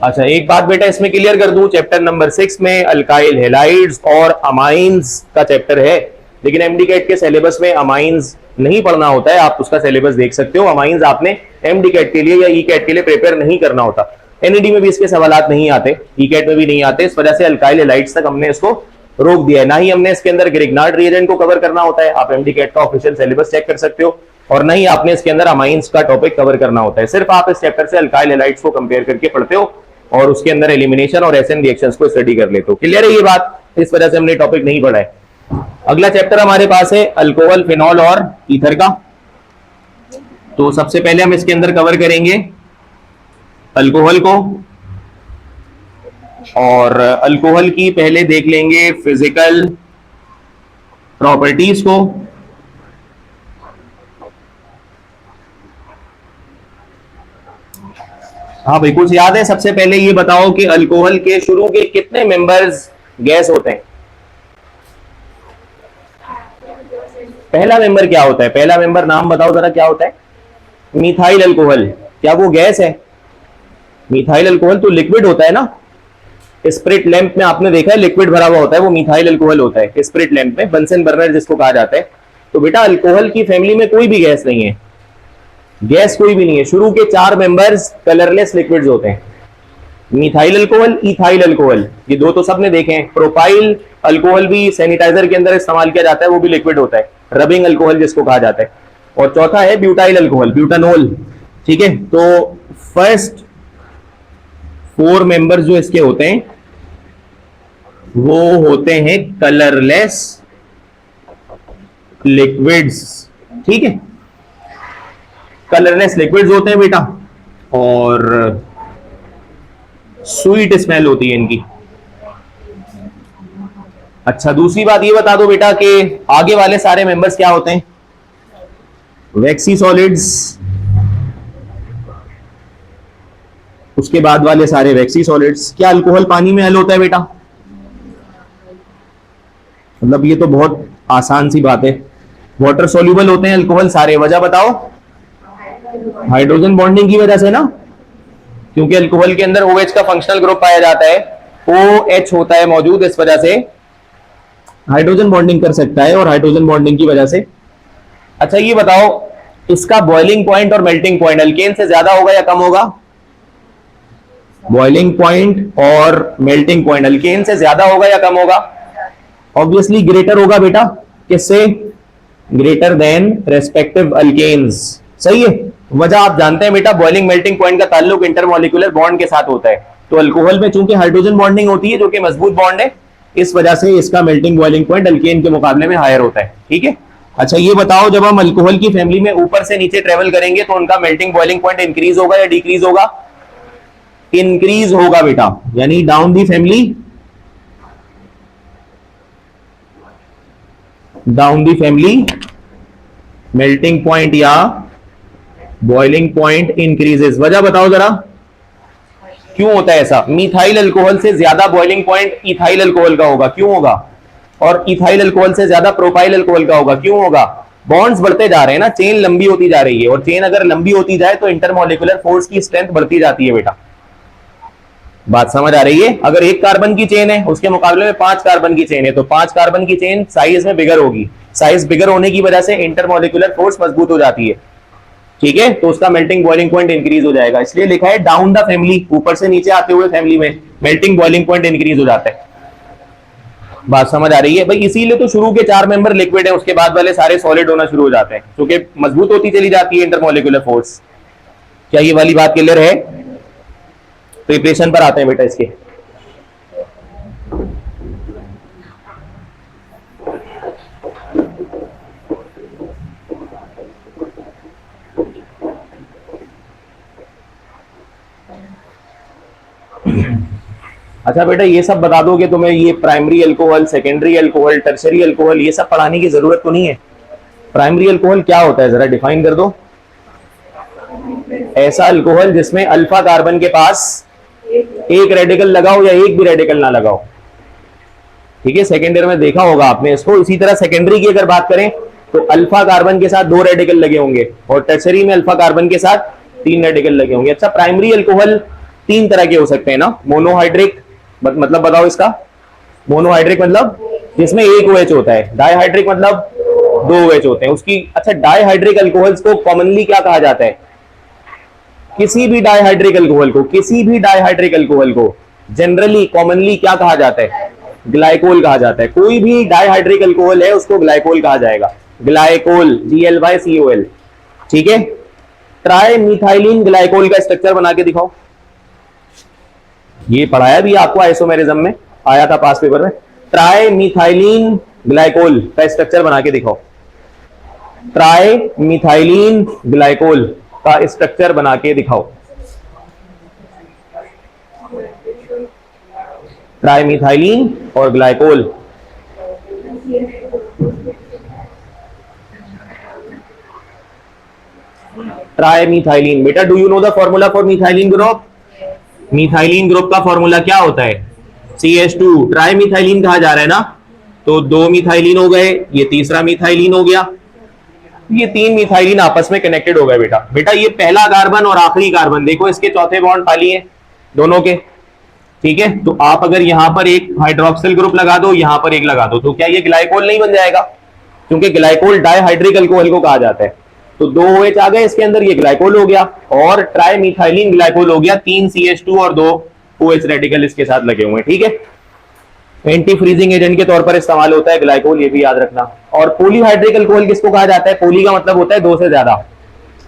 अच्छा एक बात बेटा इसमें क्लियर कर दूं, चैप्टर नंबर 6 में अल्काइल हैलाइड्स और अमाइंस का चैप्टर है, लेकिन एमडी कैट के सिलेबस में अमाइंस नहीं पढ़ना होता है। आप उसका सिलेबस देख सकते हो। अमाइंस आपने एमडी कैट के लिए या ई कैट के लिए प्रिपेयर नहीं करना होता। एनईडी में भी इसके सवालात नहीं आते, ई कैट में भी नहीं आते, इस वजह से अल्काइल हैलाइड्स तक हमने इसको रोक दिया है। ना ही हमने इसके अंदर ग्रिग्नार्ड रिएजेंट को कवर करना होता है, आप एमडी कैट का ऑफिशियल सिलेबस चेक कर सकते हो, और नहीं आपने इसके अंदर अमाइंस का टॉपिक कवर करना होता है। सिर्फ आप इस चैप्टर से अल्काइल हैलाइड्स को कंपेयर करके पढ़ते हो और उसके अंदर एलिमिनेशन और एसएन रिएक्शंस को स्टडी कर लेते हो। क्लियर है ये बात, इस वजह से हमने टॉपिक नहीं पढ़ा है। अगला चैप्टर हमारे पास है अल्कोहल, फिनॉल और ईथर का। तो सबसे पहले हम इसके अंदर कवर करेंगे अल्कोहल को, और अल्कोहल की पहले देख लेंगे फिजिकल प्रॉपर्टीज को। हाँ भाई कुछ याद है, सबसे पहले ये बताओ कि अल्कोहल के शुरू के कितने मेंबर्स गैस होते हैं। पहला मेंबर क्या होता है, पहला मेंबर नाम बताओ जरा क्या होता है, मिथाइल अल्कोहल। क्या वो गैस है, मिथाइल अल्कोहल तो लिक्विड होता है ना, स्प्रिट लैंप में आपने देखा है लिक्विड भरा हुआ होता है, वो मिथाइल अल्कोहल होता है स्प्रिट लैंप में, बंसन बर्नर जिसको कहा जाता है। तो बेटा अल्कोहल की फैमिली में कोई भी गैस नहीं है, गैस कोई भी नहीं है। शुरू के 4 मेंबर्स कलरलेस लिक्विड्स होते हैं, मिथाइल अल्कोहल, इथाइल अल्कोहल, ये 2 तो सबने देखे हैं। प्रोपाइल अल्कोहल भी सैनिटाइजर के अंदर इस्तेमाल किया जाता है, वो भी लिक्विड होता है, रबिंग अल्कोहल जिसको कहा जाता है। और चौथा है ब्यूटाइल अल्कोहल, ब्यूटानोल, ठीक है। तो फर्स्ट 4 मेंबर्स जो इसके होते हैं वो होते हैं कलरलेस लिक्विड्स, ठीक है, कलरलेस लिक्विड्स होते हैं बेटा, और स्वीट स्मेल होती है इनकी। अच्छा, दूसरी बात ये बता दो बेटा कि आगे वाले सारे मेंबर्स क्या होते हैं? वैक्सी सॉलिड्स, उसके बाद वाले सारे वैक्सी सॉलिड्स। क्या अल्कोहल पानी में हल होता है बेटा? मतलब ये तो बहुत आसान सी बात है। वाटर सोल्यूबल होते हैं अल्कोहल सारे, वजह बताओ? हाइड्रोजन बॉन्डिंग की वजह से ना, क्योंकि अल्कोहल के अंदर OH का फंक्शनल ग्रुप पाया जाता है, OH होता है मौजूद, इस वजह से हाइड्रोजन बॉन्डिंग कर सकता है, और हाइड्रोजन बॉन्डिंग की वजह से। अच्छा ये बताओ, इसका बॉइलिंग पॉइंट और मेल्टिंग पॉइंट अल्केन से ज्यादा होगा या कम होगा? बॉइलिंग पॉइंट और मेल्टिंग पॉइंट अल्केन से ज्यादा होगा या कम होगा? ऑब्वियसली ग्रेटर होगा बेटा, किससे? ग्रेटर देन रेस्पेक्टिव अल्केन्स, सही है। वजह आप जानते हैं बेटा, बॉइलिंग मेल्टिंग पॉइंट का ताल्लुक इंटरमॉलिक्यूलर बॉन्ड के साथ होता है, तो अल्कोहल में चूंकि हाइड्रोजन बॉन्डिंग होती है जो कि मजबूत बॉन्ड है, इस वजह से इसका मेल्टिंग बॉइलिंग पॉइंट अल्केन के मुकाबले में हायर होता है, ठीक है। अच्छा ये बताओ, जब हम अल्कोहल की फैमिली में ऊपर से नीचे ट्रेवल करेंगे तो उनका मेल्टिंग बॉइलिंग पॉइंट इंक्रीज होगा या डिक्रीज होगा? इंक्रीज होगा बेटा, यानी down the family, down the family melting point या बॉइलिंग पॉइंट इंक्रीजेस। वजह बताओ जरा, क्यों होता है ऐसा? मिथाइल अल्कोहल से ज्यादा बॉइलिंग पॉइंट इथाइल अल्कोहल का होगा, क्यों होगा? और इथाइल अल्कोहल से ज्यादा प्रोपाइल अल्कोहल का होगा, क्यों होगा? बॉन्ड्स बढ़ते जा रहे हैं ना, चेन लंबी होती जा रही है, और चेन अगर लंबी होती जाए तो इंटरमॉलिक्यूलर फोर्स की स्ट्रेंथ बढ़ती जाती है बेटा। बात समझ आ रही है? अगर एक कार्बन की चेन है, उसके मुकाबले में 5 कार्बन की चेन है, तो 5 कार्बन की चेन साइज में बिगर होगी, साइज बिगर होने की वजह से इंटरमॉलिक्यूलर फोर्स मजबूत हो जाती है, ठीक है, तो उसका मेल्टिंग बॉइलिंग पॉइंट इंक्रीज हो जाएगा। इसलिए लिखा है डाउन द फैमिली, ऊपर से नीचे आते हुए फैमिली में मेल्टिंग बॉइलिंग पॉइंट इंक्रीज हो जाता है। बात समझ आ रही है भाई? इसीलिए तो शुरू के 4 मेंबर लिक्विड है, उसके बाद वाले सारे सॉलिड होना शुरू हो जाते हैं, क्योंकि मजबूत होती चली जाती है इंटरमॉलिक्यूलर फोर्स। क्या ये वाली बात क्लियर है? प्रिपरेशन पर आते हैं बेटा इसके। अच्छा बेटा, ये सब बता दो कि तुम्हें ये primary alcohol, secondary alcohol, tertiary alcohol, ये सब पढ़ाने की जरूरत तो नहीं है। प्राइमरी अल्कोहल क्या होता है जरा डिफाइन कर दो। ऐसा अल्कोहल जिसमें अल्फा कार्बन के पास एक रेडिकल लगाओ या एक भी रेडिकल ना लगाओ, ठीक है। सेकेंड ईयर में देखा होगा आपने इसको। इसी तरह सेकेंडरी की अगर बात करें तो अल्फा कार्बन के साथ 2 रेडिकल लगे होंगे, और टर्शरी में अल्फा कार्बन के साथ 3 रेडिकल लगे होंगे। अच्छा, प्राइमरी अल्कोहल 3 तरह के हो सकते हैं ना। मोनोहाइड्रिक मतलब बताओ इसका। मोनोहाइड्रिक मतलब जिसमें एक OH होता है, डाइहाइड्रिक मतलब 2 OH होते हैं उसकी। अच्छा, डाइहाइड्रिक अल्कोहल्स को कॉमनली क्या कहा जाता है? किसी भी डाइहाइड्रिक अल्कोहल को, किसी भी डाइहाइड्रिक अल्कोहल को जनरली कॉमनली क्या कहा जाता है? ग्लाइकोल कहा जाता है। कोई भी डाइहाइड्रिक अल्कोहल है उसको ग्लाइकोल कहा जाएगा, ग्लाइकोल, GLYCOL, ठीक है। ट्राई मिथाइलिन ग्लाइकोल का स्ट्रक्चर बना के दिखाओ। ये पढ़ाया भी आपको आइसोमेरिज्म में, आया था पास पेपर में। ट्राई मिथाइलिन ग्लाइकोल का स्ट्रक्चर बना के दिखाओ। ट्राई मिथाइलिन ग्लाइकोल का स्ट्रक्चर बना के दिखाओ। ट्राइमिथाइलिन और ग्लाइकोल। ट्राइमिथाइलिन, बेटा do you know the formula for methylene group? Methylene group का फॉर्मूला क्या होता है? CH2। ट्राइमिथाइलिन कहा जा रहा है ना, तो 2 मिथाइलिन हो गए, ये तीसरा मिथाइलिन हो गया, ये 3 मिथाइलिन आपस में कनेक्टेड हो गए बेटा। बेटा ये पहला कार्बन और आखिरी कार्बन देखो, इसके चौथे बॉन्ड खाली है दोनों के, ठीक है। तो आप अगर यहां पर एक हाइड्रोक्सिल ग्रुप लगा दो, यहां पर एक लगा दो, तो क्या ये ग्लाइकोल नहीं बन जाएगा? क्योंकि ग्लाइकोल डाइहाइड्रिक अल्कोहल को कहा जाता है। तो 2 OH आ गए इसके अंदर, ये ग्लाइकोल हो गया, और ट्राइमिथाइलिन ग्लाइकोल हो गया। 3 CH2 और 2 OH रेडिकल इसके साथ लगे हुए हैं, ठीक है। एंटी फ्रीजिंग एजेंट के तौर पर इस्तेमाल होता है ग्लाइकोल, ये भी याद रखना। और पॉलीहाइड्रिक अल्कोहल किसको कहा जाता है? पोली का मतलब होता है 2 से ज्यादा।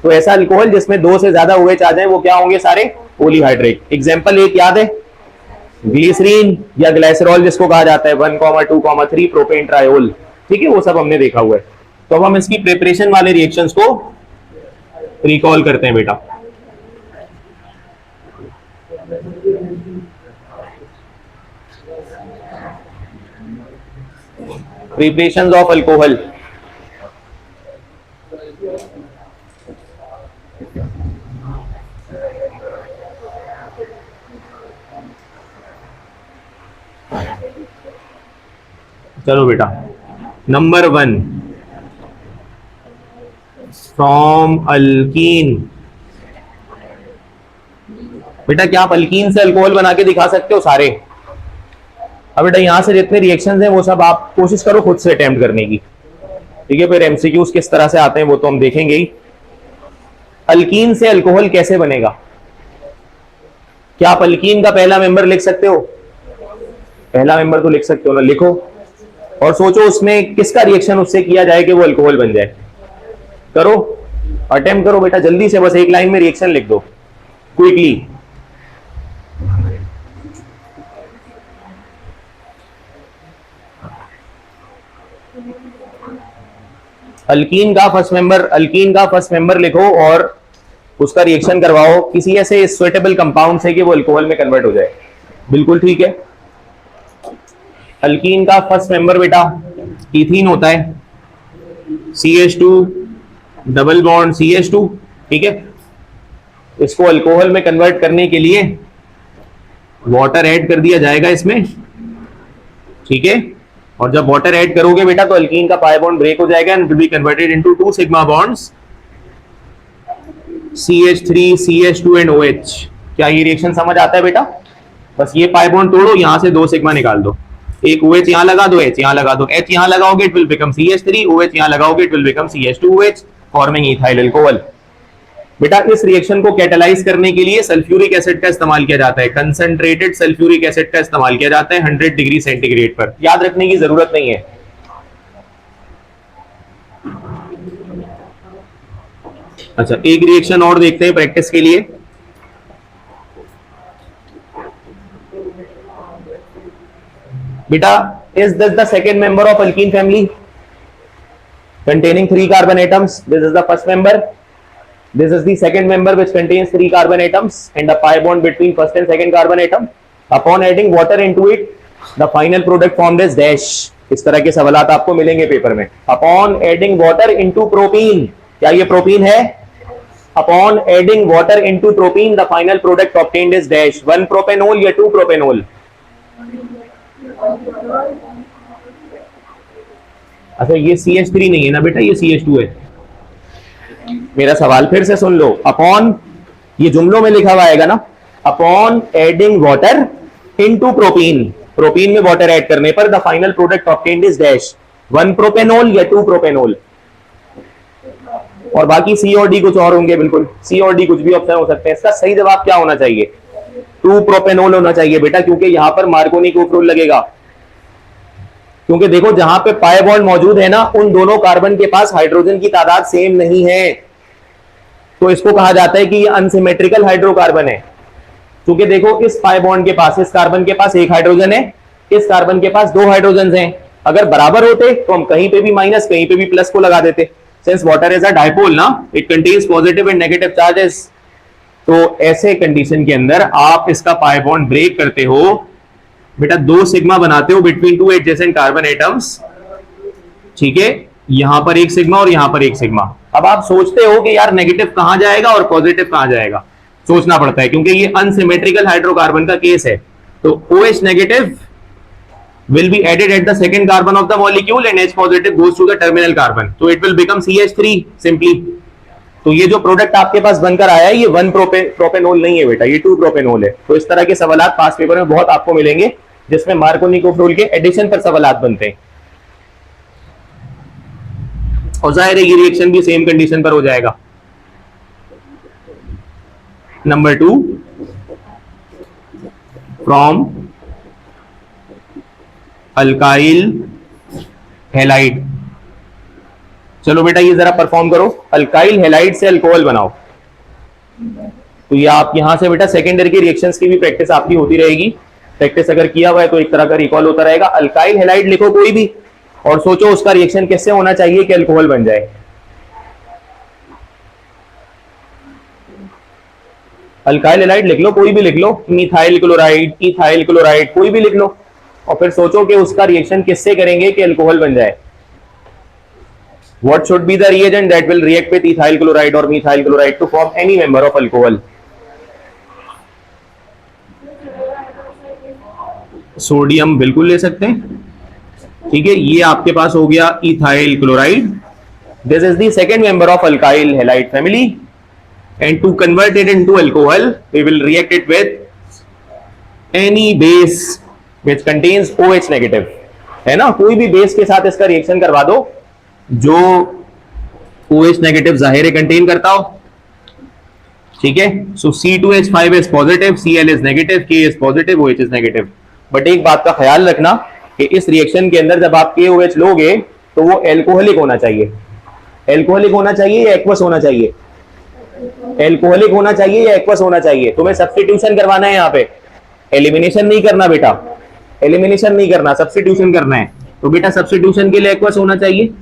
तो ऐसा अल्कोहल जिसमें 2 से ज्यादा OH आ जाए वो क्या होंगे? सारे पॉलीहाइड्रिक। एग्जांपल एक याद है, ग्लिसरीन या ग्लाइसरॉल जिसको कहा जाता है, 1, 2, 3 प्रोपेन ट्रायोल, ठीक है, वो सब हमने देखा हुआ है। तो अब हम इसकी प्रिपरेशन वाले रिएक्शंस को रिकॉल करते हैं बेटा। Preparations of alcohol. चलो बेटा, नंबर 1 फ्रॉम अल्कीन। बेटा क्या आप अल्कीन से अल्कोहल बना के दिखा सकते हो सारे? अब बेटा यहां से जितने रिएक्शंस हैं वो सब आप कोशिश करो खुद से अटेम्प्ट करने की, ठीक है? फिर एमसीक्यूज किस तरह से आते हैं वो तो हम देखेंगे ही। अल्कीन से अल्कोहल कैसे बनेगा? क्या आप अल्कीन का पहला मेंबर लिख सकते हो? पहला मेंबर तो लिख सकते हो ना, लिखो और सोचो उसमें किसका रिएक्शन उससे किया जाए कि वो अल्कोहल बन जाए। करो, अटेम्प्ट करो बेटा जल्दी से, बस एक लाइन में रिएक्शन लिख दो क्विकली। अल्कीन का फर्स्ट मेंबर लिखो और उसका रिएक्शन करवाओ किसी ऐसे स्वेटेबल कंपाउंड से कि वो अल्कोहल में कन्वर्ट हो जाए। बिल्कुल ठीक है। अल्कीन का फर्स्ट मेंबर बेटा इथीन होता है, CH2 डबल बॉन्ड CH2, ठीक है? इसको अल्कोहल में कन्वर्ट करने के लिए वाटर ऐड कर दिया जाएगा इसमें, ठीक है? और जब वाटर ऐड करोगे बेटा तो अल्कीन का पाई बॉन्ड ब्रेक हो जाएगा and will be converted into 2 sigma bonds CH3 CH2 and OH। क्या ये रिएक्शन समझ आता है बेटा? बस ये पाई बॉन्ड तोड़ो, यहां से 2 सिग्मा निकाल दो, एक OH यहां लगा दो, H यहां लगा दो, H यहां लगाओगे it will become CH3, OH यहां लगाओगे it will become CH2OH forming ethyl alcohol. बेटा इस रिएक्शन को कैटेलाइज करने के लिए सल्फ्यूरिक एसिड का इस्तेमाल किया जाता है, कंसंट्रेटेड सल्फ्यूरिक एसिड का इस्तेमाल किया जाता है 100 डिग्री सेंटीग्रेड पर। याद रखने की जरूरत नहीं है। अच्छा एक रिएक्शन और देखते हैं प्रैक्टिस के लिए। बेटा is this the second member of alkyne family containing 3 carbon atoms? This is the first member. This is the second member which contains 3 carbon atoms and a pi bond between first and second carbon atom. Upon adding water into it, the final product formed is dash. इस तरह के सवालात आपको मिलेंगे paper में। Upon adding water into propene, क्या ये propene है? Upon adding water into propene, the final product obtained is dash. 1 propanol या 2 propanol? अच्छा ये CH3 नहीं है ना बेटा, ये CH2 है। मेरा सवाल फिर से सुन लो। अपॉन, ये जुमलों में लिखा हुआ आएगा ना, upon adding water into propene, propene में वाटर ऐड करने पर the final product obtained is dash, 1 propanol या 2 प्रोपेनॉल। और बाकी C और D कुछ और होंगे, बिल्कुल C और D कुछ भी ऑप्शन हो सकते हैं। इसका सही जवाब क्या होना चाहिए? 2 प्रोपेनॉल होना चाहिए बेटा, क्योंकि यहां पर मार्कोनी ग्रुप रूल लगेगा। क्योंकि देखो जहां पे पाई बॉन्ड मौजूद है ना, उन दोनों कार्बन के पास हाइड्रोजन की तादाद सेम नहीं है, तो इसको कहा जाता है कि ये अनसिमेट्रिकल हाइड्रोकार्बन है। क्योंकि देखो इस पाई बॉन्ड के पास, इस कार्बन के पास 1 हाइड्रोजन है, इस कार्बन के पास 2 हाइड्रोजन हैं। अगर बराबर होते तो हम कहीं पे भी माइनस कहीं पे भी प्लस को लगा देते। Since water is a dipole ना, it contains positive and negative charges, तो ऐसे कंडीशन के अंदर आप इसका पाई बॉन्ड ब्रेक करते हो बेटा, 2 सिग्मा बनाते हो बिटवीन 2 एडजेसेंट कार्बन एटम्स, ठीक है? यहां पर 1 सिग्मा और यहां पर 1 सिग्मा। अब आप सोचते हो कि यार नेगेटिव कहां जाएगा और पॉजिटिव कहां जाएगा, सोचना पड़ता है क्योंकि ये अनसिमेट्रिकल हाइड्रोकार्बन का केस है। तो OH negative will be added at the second carbon of the molecule and H positive goes to the terminal carbon, so it will become CH3 simply। तो ये जो प्रोडक्ट आपके पास बनकर आया है ये 1 प्रोपेनॉल नहीं है बेटा, ये 2 प्रोपेनॉल है। तो इस तरह के सवालात पास पेपर में बहुत आपको मिलेंगे जिसमें मार्कोनी ग्रुप रूल के एडिशन पर सवालात बनते हैं। और जाहिर है ये रिएक्शन भी सेम कंडीशन पर हो जाएगा। Number 2 from alkyl halide. चलो बेटा ये जरा परफॉर्म करो, अल्काइल हैलाइड से अल्कोहल बनाओ। तो ये आप यहां से बेटा सेकेंडरी की रिएक्शंस की भी प्रैक्टिस आपकी होती रहेगी। प्रैक्टिस अगर किया हुआ है तो एक तरह का रिकॉल होता रहेगा। अल्काइल हैलाइड लिखो कोई भी, और सोचो उसका रिएक्शन किससे होना चाहिए कि अल्कोहल बन जाए। अल्काइल हैलाइड लिख लो, कोई भी लिख लो, मिथाइल क्लोराइड, इथाइल क्लोराइड, कोई भी लिख लो, और फिर सोचो कि उसका रिएक्शन किससे करेंगे कि अल्कोहल बन जाए। What should be the reagent that will react with ethyl chloride or methyl chloride to form any member of alcohol? Sodium बिल्कुल ले सकते हैं, ठीक है। ये आपके पास हो गया ethyl chloride. This is the second member of alkyl halide family, and to convert it into alcohol we will react it with any base which contains OH negative, है ना। कोई भी बेस के साथ इसका रिएक्शन करवा दो जो OH नेगेटिव जाहिर कंटेन करता हो, ठीक है। सो C2H5 is positive, Cl is negative, K is positive, OH is negative. But एक बात का ख्याल रखना कि इस रिएक्शन के अंदर जब आप KOH लोगे तो वो एल्कोहलिक होना चाहिए। एल्कोहलिक होना चाहिए या एक्वस होना चाहिए? एल्कोहलिक होना चाहिए या एक्वस होना चाहिए? तुम्हें सब्स्टिट्यूशन करवाना है यहाँ पे, एलिमिनेशन नहीं करना बेटा, एलिमिनेशन नहीं करना, सब्स्टिट्यूशन करना है। तो बेटा सब्स्टिट्यूशन के लिए एक्वस होना चाहिए।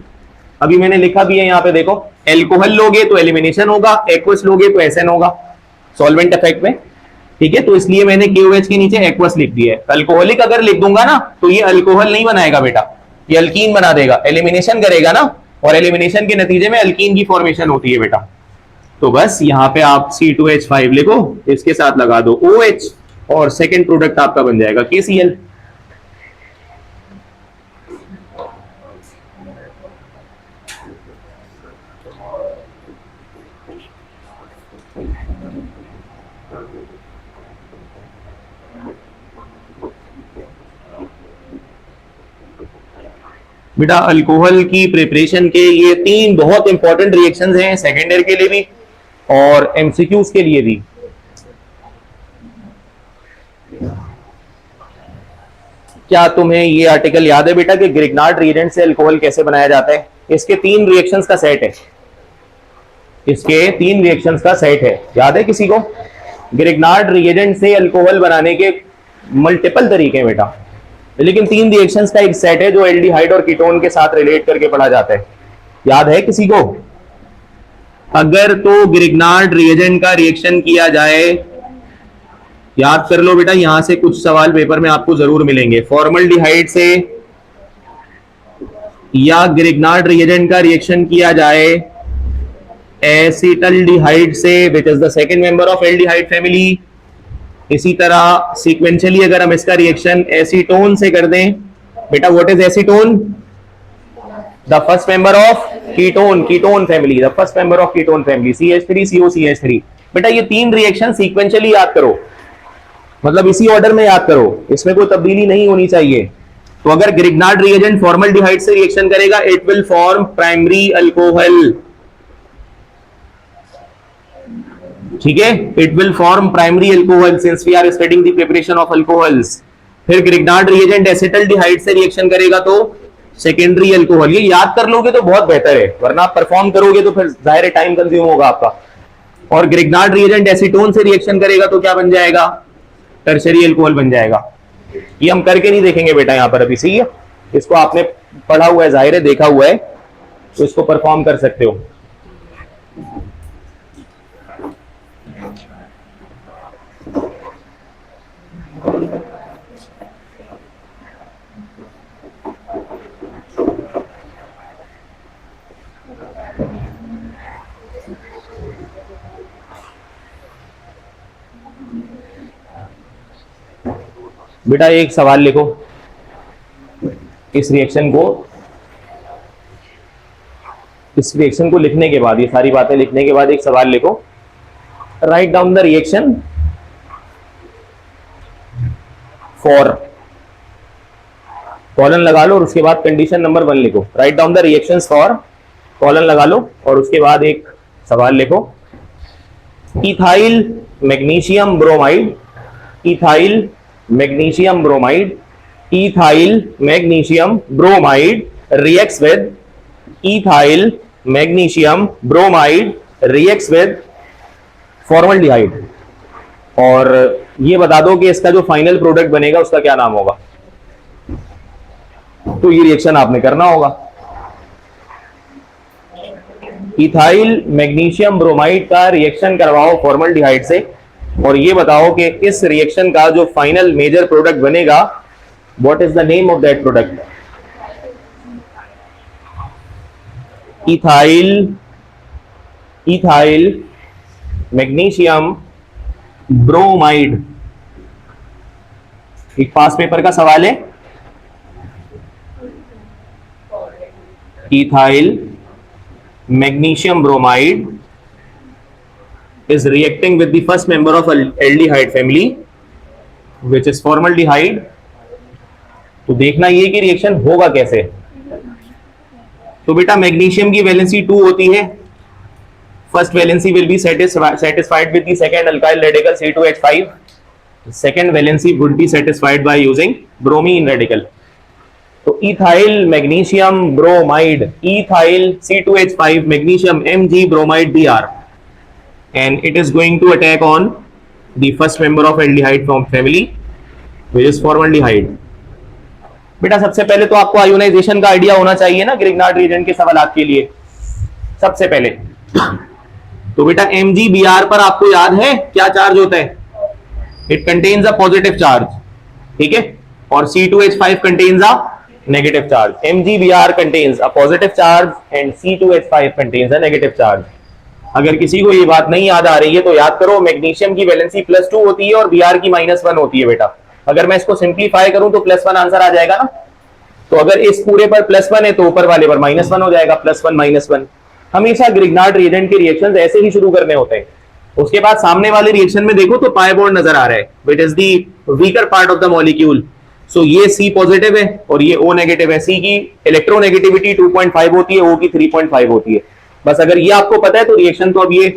अभी मैंने लिखा भी है यहाँ पे, देखो, एल्कोहल लोगे तो एलिमिनेशन होगा, एक्वस लोगे तो एसएन होगा सॉल्वेंट इफेक्ट में, ठीक है। तो इसलिए मैंने KOH के नीचे एक्वस लिख दिया है। अल्कोहलिक अगर लिख दूंगा ना तो ये अल्कोहल नहीं बनाएगा बेटा, ये अल्कीन बना देगा, एलिमिनेशन करेगा ना, और एलिमिनेशन के नतीजे में अल्कीन की फॉर्मेशन होती है बेटा। तो बस यहाँ पे आप C2H5 लिखो, इसके साथ लगा दो OH, और सेकेंड प्रोडक्ट आपका बन जाएगा KCl। बेटा अल्कोहल की प्रिपरेशन के ये 3 बहुत इंपॉर्टेंट रिएक्शंस हैं, सेकेंड ईयर के लिए भी और एमसीक्यूज के लिए भी। क्या तुम्हें ये आर्टिकल याद है बेटा कि ग्रिग्नार्ड रिएजेंट से अल्कोहल कैसे बनाया जाता है? इसके 3 रिएक्शंस का सेट है, इसके 3 रिएक्शंस का सेट है, याद है किसी को? ग्रिग्नार्ड रिएजेंट से अल्कोहल बनाने के मल्टीपल तरीके हैं बेटा, लेकिन 3 रिएक्शंस का एक सेट है जो एल्डिहाइड और कीटोन के साथ रिलेट करके पढ़ा जाता है। याद है किसी को? अगर तो ग्रिग्नार्ड रिएजेंट का रिएक्शन किया जाए, याद कर लो बेटा, यहां से कुछ सवाल पेपर में आपको जरूर मिलेंगे। फॉर्मल्डिहाइड से या ग्रिग्नार्ड रिएजेंट का रिएक्शन किया जाए एसिटल्डिहाइड से, विच is the second member of aldehyde family. इसी तरह सीक्वेंशियली अगर हम इसका रिएक्शन एसीटोन से कर दें, बेटा what is acetone? The first member of ketone, ketone family, the first member of ketone family, CH3 COCH3। बेटा ये 3 रिएक्शन सीक्वेंशियली याद करो, मतलब इसी ऑर्डर में याद करो, इसमें कोई तब्दीली नहीं होनी चाहिए। तो अगर ग्रिग्नार्ड रिएजेंट फॉर्मल्डिहाइड से रिएक्शन करेगा, it will form primary alcohol, ठीक है, it will form primary alcohol since we are studying the preparation of alcohols. फिर ग्रिग्नार्ड रिएजेंट एसिटल्डिहाइड से रिएक्शन करेगा तो सेकेंडरी अल्कोहल। ये याद कर लोगे तो बहुत बेहतर है, वरना आप परफॉर्म करोगे तो फिर जाहिर है टाइम कंज्यूम होगा आपका। और ग्रिग्नार्ड रिएजेंट एसीटोन से रिएक्शन करेगा तो क्या बन जाएगा? टर्शरी अल्कोहल बन जाएगा। ये हम करके नहीं देखेंगे बेटा यहाँ पर अभी, सही है, इसको आपने पढ़ा हुआ है, जाहिर है देखा हुआ है, तो इसको परफॉर्म कर सकते हो। बेटा एक सवाल लिखो, इस रिएक्शन को लिखने के बाद, ये सारी बातें लिखने के बाद एक सवाल लिखो, write down the reaction for, colon लगा लो और उसके बाद कंडीशन नंबर 1 लिखो। Write down the reactions for, colon लगा लो और उसके बाद एक सवाल लिखो, ethyl magnesium bromide, ethyl magnesium bromide, ethyl magnesium bromide reacts with, ethyl magnesium bromide reacts with formaldehyde, और ये बता दो कि इसका जो फाइनल प्रोडक्ट बनेगा उसका क्या नाम होगा। तो ये रिएक्शन आपने करना होगा। इथाइल मैग्नीशियम ब्रोमाइड का रिएक्शन करवाओ फॉर्मल्डिहाइड से और ये बताओ कि इस रिएक्शन का जो फाइनल मेजर प्रोडक्ट बनेगा, what is the name of that product? Ethyl magnesium bromide. एक पास पेपर का सवाल है। Ethyl magnesium bromide is reacting with the first member of aldehyde family which is formaldehyde। तो देखना ये कि रिएक्शन होगा कैसे। तो बेटा मैग्नीशियम की वैलेंसी 2 होती है। First valency will be satisfied with the second alkyl radical C2H5। second valency would be satisfied by using bromine radical। तो ethyl magnesium bromide, ethyl C2H5 magnesium Mg bromide Br, and it is going to attack on the first member of aldehyde from family which is formaldehyde। बेटा सबसे पहले तो आपको ionisation का idea होना चाहिए ना ग्रिग्नार्ड रिएजेंट के सवालात के लिए। सबसे पहले तो बेटा MgBr पर आपको याद है क्या चार्ज होता है? It contains a positive charge, ठीक है, और C2H5 contains a negative charge. MgBr contains a positive charge and C2H5 contains a negative charge. अगर किसी को ये बात नहीं याद आ रही है तो याद करो, मैग्नीशियम की वैलेंसी +2 होती है और Br की -1 होती है बेटा। अगर मैं इसको सिंप्लीफाई करूं तो +1 आंसर आ जाएगा ना। तो अगर इस पूरे पर +1 है तो ऊपर वाले पर -1 हो जाएगा, +1 -1। हमेशा ग्रिग्नार्ड रिएजेंट के रिएक्शंस ऐसे ही शुरू करने होते हैं। उसके बाद सामने वाले रिएक्शन में देखो तो पाई बॉन्ड नजर आ रहा है, which is the weaker part of the molecule. So ये C पॉजिटिव है और ये O नेगेटिव है। C की इलेक्ट्रोनेगेटिविटी 2.5 होती है, O की 3.5 होती है। बस अगर ये आपको पता है तो रिएक्शन तो अब ये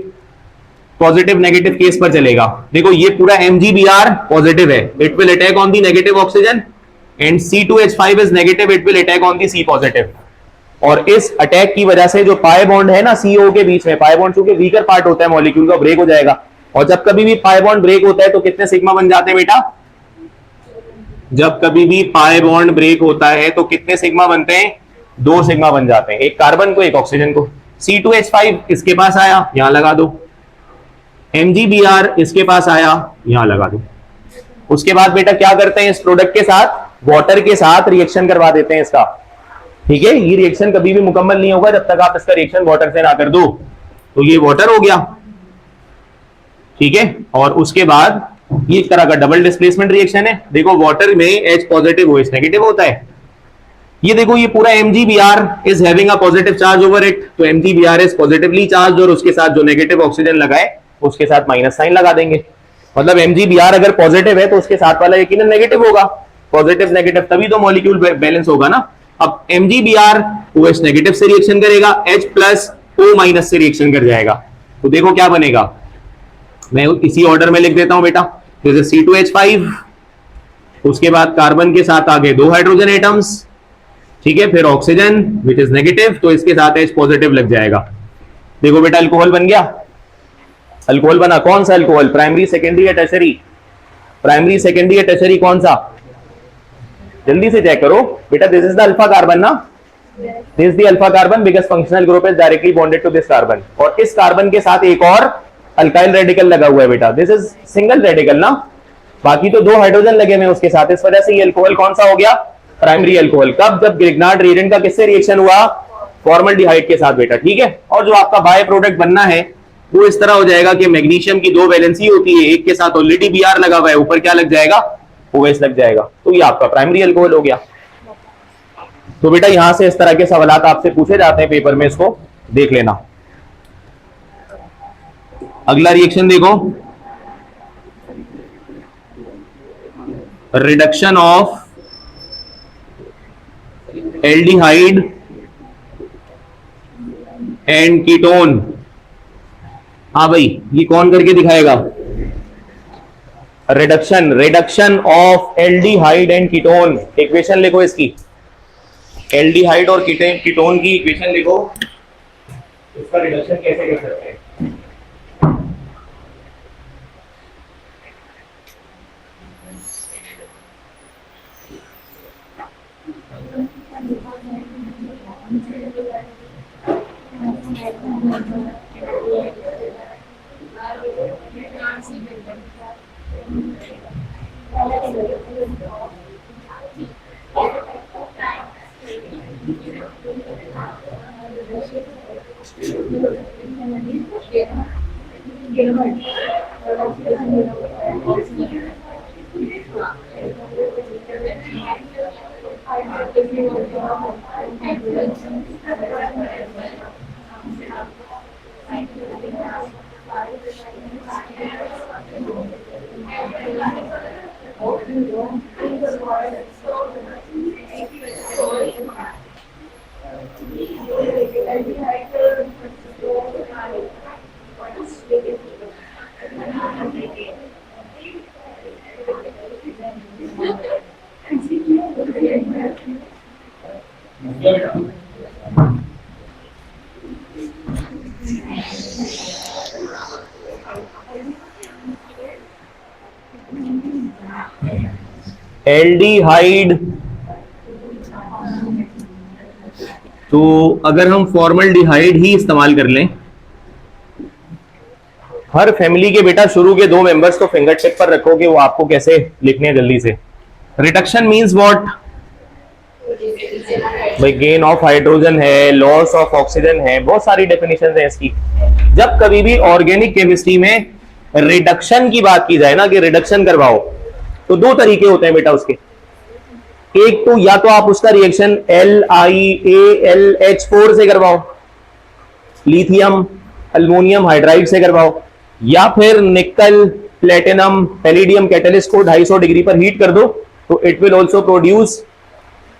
पॉजिटिव नेगेटिव केस पर चलेगा। देखो ये पूरा MgBr पॉजिटिव है, it will attack on the negative oxygen, and C2H5 is negative, it will attack on the C positive. और इस अटैक की वजह से जो पाई बॉन्ड है ना CO के बीच में, पाई बॉन्ड चूंकि वीकर पार्ट होता है मॉलिक्यूल का, ब्रेक हो जाएगा। और जब कभी भी पाई बॉन्ड ब्रेक होता है तो कितने सिग्मा बन जाते हैं बेटा? जब कभी भी पाई बॉन्ड ब्रेक होता है तो कितने सिग्मा बनते हैं? 2 सिग्मा बन जाते हैं, एक कार्बन को एक ऑक्सीजन को। C2H5 इसके पास आया, यहां लगा दो। MgBr इसके पास आया, यहां लगा दो। उसके बाद बेटा क्या करते हैं, इस प्रोडक्ट के साथ वाटर के साथ रिएक्शन करवा देते हैं इसका, ठीक है। ये रिएक्शन कभी भी मुकम्मल नहीं होगा जब तक आप इसका रिएक्शन वाटर से ना कर दो। तो ये वाटर हो गया, ठीक है। और उसके बाद ये एक तरह का डबल डिस्प्लेसमेंट रिएक्शन है। देखो वाटर में H पॉजिटिव OH नेगेटिव होता है। ये देखो ये पूरा MgBr is having a positive charge over it, तो MgBr इज पॉजिटिवली चार्ज, और उसके साथ जो नेगेटिव ऑक्सीजन लगाए उसके साथ माइनस साइन लगा देंगे। मतलब MgBr अगर पॉजिटिव है तो उसके साथ वाला यकीनन नेगेटिव होगा। पॉजिटिव नेगेटिव तभी तो मॉलिक्यूल बैलेंस होगा ना। अब MgBr OH नेगेटिव से रिएक्शन करेगा, H प्लस O माइनस से रिएक्शन कर जाएगा। तो देखो क्या बनेगा, मैं इसी ऑर्डर में लिख देता हूं बेटा। जैसे C2H5, उसके बाद कार्बन के साथ आगे 2 हाइड्रोजन एटम्स, ठीक है, फिर ऑक्सीजन विच इज नेगेटिव, तो इसके साथ H पॉजिटिव लग जाएगा। देखो बेटा अल्कोहल बन गया, अल्कोहल बना। कौन सा अल्कोहल? प्राइमरी, सेकेंडरी या टर्शरी? प्राइमरी, सेकेंडरी या टर्शरी, कौन सा? जल्दी से चेक करो बेटा। This is the alpha carbon ना, this is the alpha carbon because functional group is directly bonded to this carbon, और इस कार्बन के साथ एक और अल्काइल रेडिकल लगा हुआ है बेटा। दिस इज सिंगल रेडिकल ना, बाकी तो 2 हाइड्रोजन लगे हुए उसके साथ। इस वजह से ये अल्कोहल कौन सा हो गया? Primary alcohol. कब? जब ग्रिग्नार्ड रिएजेंट का किससे रिएक्शन हुआ? फॉर्मल्डिहाइड के साथ बेटा, ठीक है। और जो आपका बाय प्रोडक्ट बनना है वो इस तरह हो जाएगा कि मैग्नीशियम की 2 वैलेंसी होती है, एक के साथ ऑलरेडी Br लगा हुआ है, ऊपर क्या लग जाएगा? OH लग जाएगा। तो ये आपका प्राइमरी अल्कोहल हो गया। तो बेटा यहां से इस तरह के सवालात आपसे पूछे जाते हैं पेपर में, इसको देख लेना। अगला रिएक्शन देखो, reduction of aldehyde and ketone. हाँ भाई, ये कौन करके दिखाएगा? Reduction of aldehyde and ketone. Equation लिखो इसकी, एल्डिहाइड और कीटोन की इक्वेशन लिखो, इसका रिडक्शन कैसे कर सकते हैं। एल्डिहाइड, तो अगर हम फॉर्मल्डिहाइड ही इस्तेमाल कर लें, हर फैमिली के बेटा शुरू के 2 मेंबर्स तो फिंगर टिप पर रखोगे, वो आपको कैसे लिखने हैं जल्दी से। रिडक्शन मींस व्हाट भाई? गेन ऑफ हाइड्रोजन है, लॉस ऑफ ऑक्सीजन है, बहुत सारी डेफिनेशन है इसकी। जब कभी भी ऑर्गेनिक केमिस्ट्री में रिडक्शन की बात की जाए ना, कि रिडक्शन करवाओ, तो 2 तरीके होते हैं बेटा उसके। एक तो या तो आप उसका रिएक्शन LiAlH4 से करवाओ, लिथियम अल्मोनियम हाइड्राइड से करवाओ, या फिर निकल प्लेटिनम पैलिडियम कैटलिस्ट को 250 डिग्री पर हीट कर दो, तो it will also produce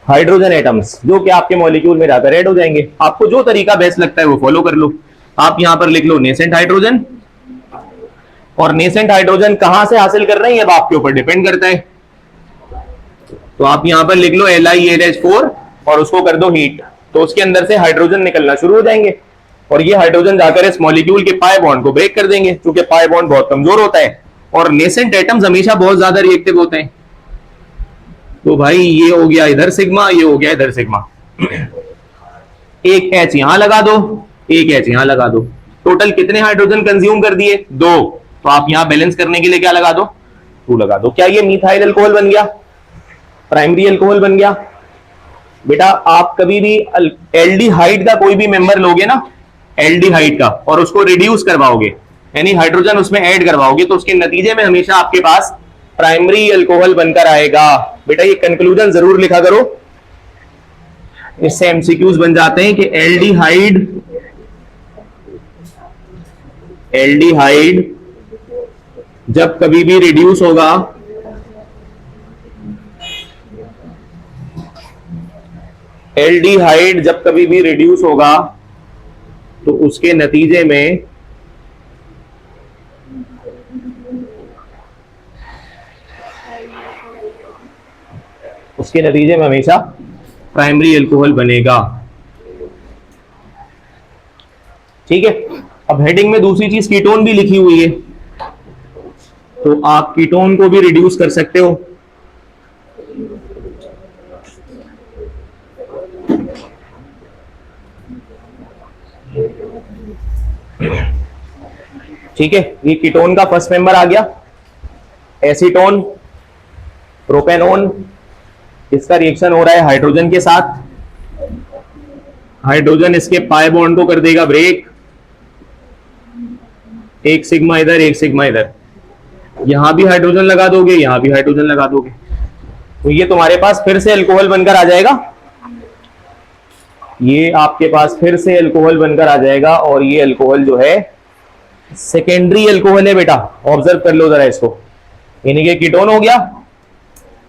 hydrogen atoms, जो कि आपके मॉलिक्यूल में जाकर ऐड हो जाएंगे। आपको जो तरीका बेस्ट लगता है वो फॉलो कर लो। आप यहां पर लिख लो नेसेंट हाइड्रोजन, और नेसेंट हाइड्रोजन कहां से हासिल कर रहे हैं अब आपके ऊपर डिपेंड करता है। तो आप यहां पर लिख लो LiAlH4 और उसको कर दो हीट, तो उसके अंदर से हाइड्रोजन निकलना शुरू हो जाएंगे, और ये हाइड्रोजन जाकर इस मॉलिक्यूल के पाई बॉन्ड को ब्रेक कर देंगे, क्योंकि पाई बॉन्ड बहुत कमजोर होता है और नेसेंट एटम्स हमेशा बहुत ज्यादा रिएक्टिव होते हैं। तो भाई ये हो गया इधर सिग्मा, ये हो गया इधर सिग्मा। एक H यहां लगा दो, एक H यहां लगा दो, टोटल कितने हाइड्रोजन कंज्यूम कर दिए? 2। तो आप यहां बैलेंस करने के लिए क्या लगा दो? 2 लगा दो। क्या ये मिथाइल अल्कोहल बन गया? प्राइमरी अल्कोहल बन गया? बेटा आप कभी भी एल्डिहाइड का कोई भी मेंबर लोगे ना, एल्डिहाइड का, और उसको रिड्यूस करवाओगे, यानी हाइड्रोजन उसमें ऐड करवाओगे, तो उसके नतीजे में हमेशा आपके पास प्राइमरी अल्कोहल बनकर आएगा। बेटा ये कंक्लूजन जरूर लिखा करो, इससे एमसीक्यूज बन जाते हैं कि एल्डिहाइड जब कभी भी रिड्यूस होगा, एल्डिहाइड जब कभी भी रिड्यूस होगा तो उसके नतीजे में हमेशा प्राइमरी अल्कोहल बनेगा। ठीक है। अब हेडिंग में दूसरी चीज कीटोन भी लिखी हुई है, तो आप कीटोन को भी रिड्यूस कर सकते हो। ठीक है, ये कीटोन का फर्स्ट मेंबर आ गया, एसीटोन, प्रोपेनोन। इसका रिएक्शन हो रहा है हाइड्रोजन के साथ, हाइड्रोजन इसके पाई बॉन्ड को कर देगा ब्रेक, एक सिग्मा इधर एक सिग्मा इधर, यहां भी हाइड्रोजन लगा दोगे, यहां भी हाइड्रोजन लगा दोगे, तो ये तुम्हारे पास फिर से अल्कोहल बनकर आ जाएगा। ये आपके पास फिर से अल्कोहल बनकर आ जाएगा, और ये अल्कोहल जो है सेकेंडरी अल्कोहल है बेटा, ऑब्जर्व कर लो जरा इसको, यानी कि कीटोन हो गया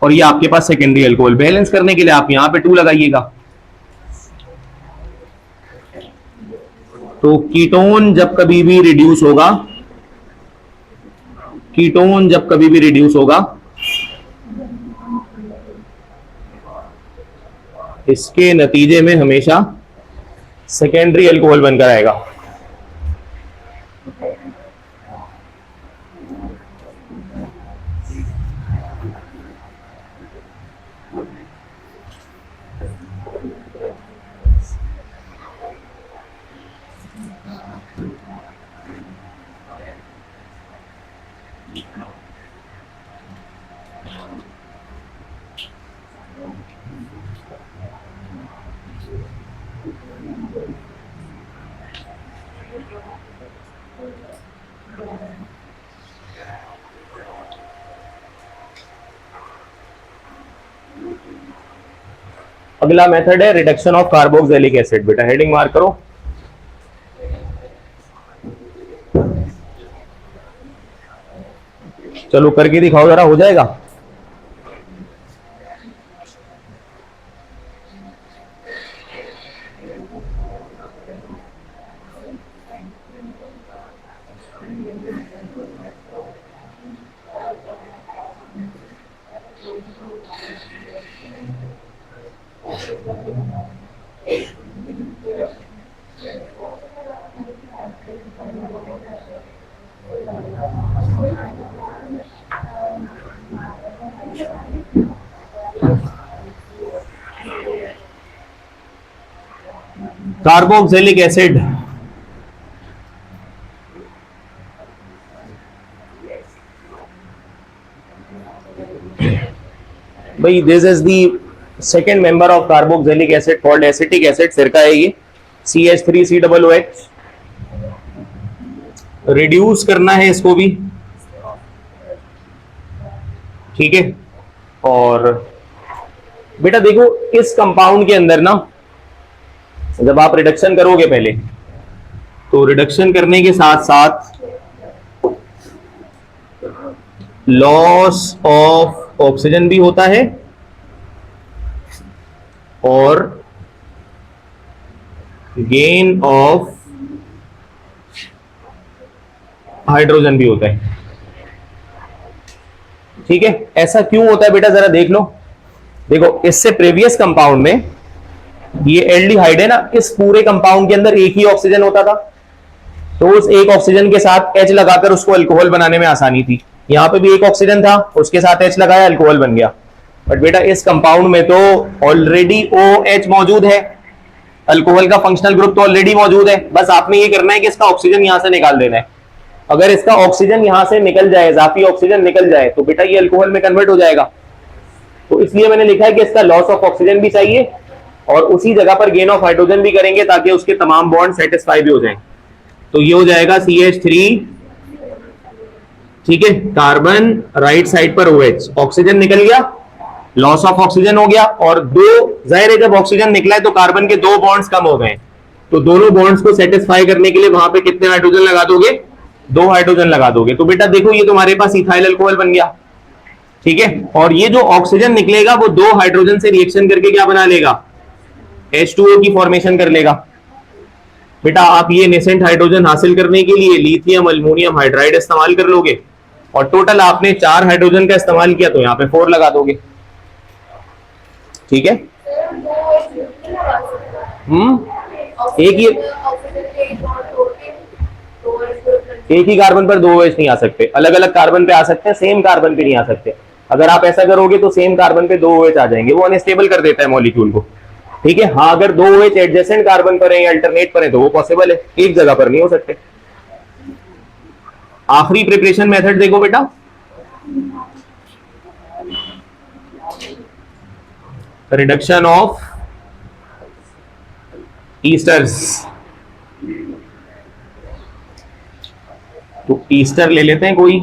और ये आपके पास सेकेंडरी अल्कोहल। बैलेंस करने के लिए आप यहां पे 2 लगाइएगा। तो कीटोन जब कभी भी रिड्यूस होगा, कीटोन जब कभी भी रिड्यूस होगा, इसके नतीजे में हमेशा सेकेंडरी अल्कोहल बनकर आएगा। अगला मेथड है रिडक्शन ऑफ कार्बोक्सिलिक एसिड। बेटा हेडिंग मार्क करो। चलो करके दिखाओ जरा, हो जाएगा? कार्बोक्सिलिक एसिड भाई, this is the second member of carboxylic acid called acetic acid. सिरका है ये, CH3COOH। रिड्यूस करना है इसको भी, ठीक है। और बेटा देखो, इस कंपाउंड के अंदर ना जब आप रिडक्शन करोगे पहले, तो रिडक्शन करने के साथ साथ लॉस ऑफ ऑक्सीजन भी होता है और गेन ऑफ हाइड्रोजन भी होता है, ठीक है। ऐसा क्यों होता है बेटा, जरा देख लो। देखो, इससे प्रीवियस कंपाउंड में ये एल्डिहाइड है ना, इस पूरे कंपाउंड के अंदर एक ही ऑक्सीजन होता था, तो उस एक ऑक्सीजन के साथ H लगाकर उसको अल्कोहल बनाने में आसानी थी। यहां पे भी एक ऑक्सीजन था, उसके साथ H लगाया, अल्कोहल बन गया। बट बेटा इस कंपाउंड में तो ऑलरेडी OH मौजूद है, अल्कोहल का फंक्शनल ग्रुप तो ऑलरेडी मौजूद है। बस आपने ये करना है कि इसका ऑक्सीजन यहां से निकाल देना है। अगर इसका ऑक्सीजन यहां से निकल जाए, इजाफी ऑक्सीजन निकल जाए, तो बेटा ये अल्कोहल में कन्वर्ट हो जाएगा। तो इसलिए मैंने लिखा है कि इसका लॉस ऑफ ऑक्सीजन भी चाहिए और उसी जगह पर गेन ऑफ हाइड्रोजन भी करेंगे, ताकि उसके तमाम बॉन्ड सेटिस्फाई भी हो जाएं। तो ये हो जाएगा CH3, ठीक है, कार्बन राइट साइड पर OH, ऑक्सीजन निकल गया, लॉस ऑफ ऑक्सीजन हो गया। और दो, जाहिर है जब ऑक्सीजन निकला है तो कार्बन के दो बॉन्ड्स कम हो गए, तो दोनों बॉन्ड्स को सेटिस्फाई करने के लिए वहां पे कितने हाइड्रोजन लगा दोगे? 2 हाइड्रोजन लगा दोगे। तो बेटा देखो, ये तुम्हारे पास इथाइल अल्कोहल बन गया, ठीक है। और ये जो ऑक्सीजन निकलेगा वो 2 हाइड्रोजन से रिएक्शन करके क्या बना लेगा? H2O की फॉर्मेशन कर लेगा। बेटा आप ये नेसेंट हाइड्रोजन हासिल करने के लिए लिथियम अल्मोनियम हाइड्राइड इस्तेमाल कर लोगे, और टोटल आपने 4 हाइड्रोजन का इस्तेमाल किया, तो यहां पे 4 लगा दोगे, ठीक है। एक ही कार्बन पर 2 OH नहीं आ सकते, अलग अलग कार्बन पे आ सकते हैं, सेम कार्बन पे नहीं आ सकते। अगर आप ऐसा करोगे तो सेम कार्बन पे 2 OH आ जाएंगे, वो अनस्टेबल कर देता है मॉलिक्यूल को, ठीक है। हाँ, अगर 2 OH एडजेसेंट कार्बन पर है या अल्टरनेट पर है तो वो पॉसिबल है, एक जगह पर नहीं हो सकते। आखिरी प्रिपरेशन मेथड देखो बेटा, रिडक्शन ऑफ ईस्टर्स। तो ईस्टर ले लेते हैं कोई,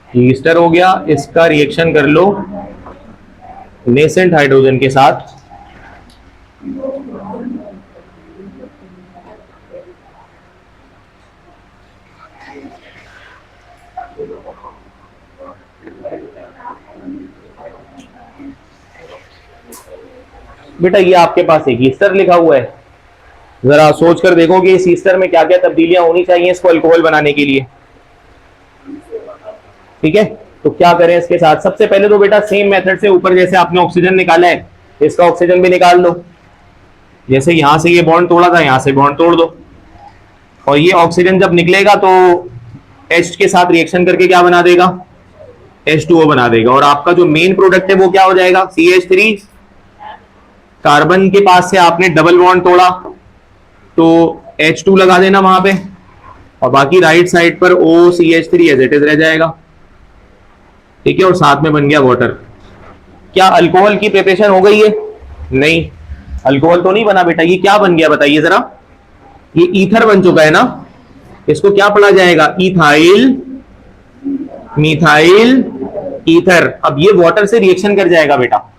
ईस्टर हो गया, इसका रिएक्शन कर लो नेसेंट हाइड्रोजन के साथ, बेटा ये आपके पास एक ईस्टर लिखा हुआ है। जरा सोच कर देखो कि इस ईस्टर में क्या क्या तब्दीलियां होनी चाहिए इसको अल्कोहल बनाने के लिए, ठीक है। तो क्या करें इसके साथ? सबसे पहले तो बेटा सेम मेथड से, ऊपर जैसे आपने ऑक्सीजन निकाला है, इसका ऑक्सीजन भी निकाल लो। जैसे यहां से ये बॉन्ड तोड़ा था, यहां से बॉन्ड तोड़ दो, और ये ऑक्सीजन जब निकलेगा तो H के साथ रिएक्शन करके क्या बना देगा? H2O बना देगा। और आपका जो मेन प्रोडक्ट है वो क्या हो जाएगा? CH3। कार्बन के पास से आपने डबल बॉन्ड तोड़ा तो H2 लगा देना वहां पे, और बाकी राइट साइड पर OCH3 एज इट इज रह जाएगा, ठीक है। और साथ में बन गया वाटर। क्या अल्कोहल की प्रिपरेशन हो गई है? नहीं, अल्कोहल तो नहीं बना बेटा। ये क्या बन गया बताइए जरा? ये ईथर बन चुका है ना, इसको क्या पढ़ा जाएगा? Ethyl methyl ether. अब ये वाटर से रिएक्शन कर जाएगा बेटा,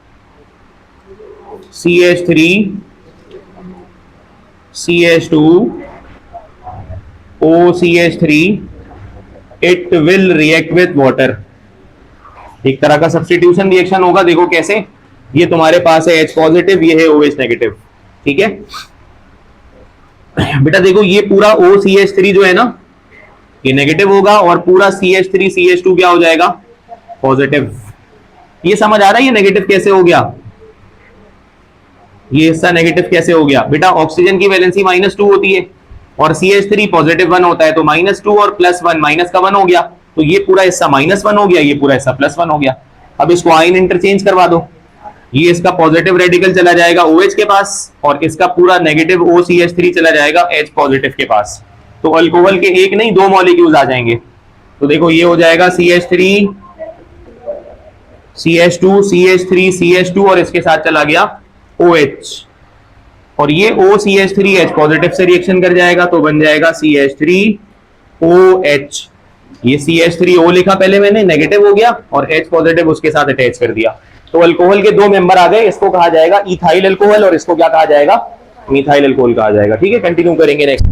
CH3 CH2 OCH3, it will react with water. एक तरह का सब्स्टिट्यूशन रिएक्शन होगा। देखो कैसे, ये तुम्हारे पास है H पॉजिटिव, ये है OH नेगेटिव, ठीक है बेटा। देखो ये पूरा OCH3 जो है ना, ये नेगेटिव होगा और पूरा CH3 CH2 क्या हो जाएगा? पॉजिटिव। ये समझ आ रहा है ये नेगेटिव कैसे हो गया? ये हिस्सा नेगेटिव कैसे हो गया बेटा? ऑक्सीजन की वैलेंसी -2 होती है और CH3 पॉजिटिव 1 होता है, तो -2 और +1 माइनस का 1 हो गया, तो ये पूरा हिस्सा -1 हो गया, ये पूरा हिस्सा +1 हो गया। अब इसको आयन इंटरचेंज करवा दो, ये इसका पॉजिटिव रेडिकल चला जाएगा OH के पास और इसका पूरा नेगेटिव OCH3 चला जाएगा H पॉजिटिव के पास। तो अल्कोहल के एक नहीं 2 मॉलिक्यूल्स आ जाएंगे। तो देखो ये हो जाएगा CH3 CH2 CH3 CH2 और इसके साथ चला गया OH, और ये OCH3H पॉजिटिव से रिएक्शन कर जाएगा, तो बन जाएगा CH3OH। ये CH3O लिखा पहले मैंने, नेगेटिव हो गया और H पॉजिटिव उसके साथ अटैच कर दिया। तो अल्कोहल के 2 मेंबर आ गए, इसको कहा जाएगा इथाइल अल्कोहल और इसको क्या कहा जाएगा? मिथाइल अल्कोहल कहा जाएगा। ठीक है, कंटिन्यू करेंगे नेक्स्ट।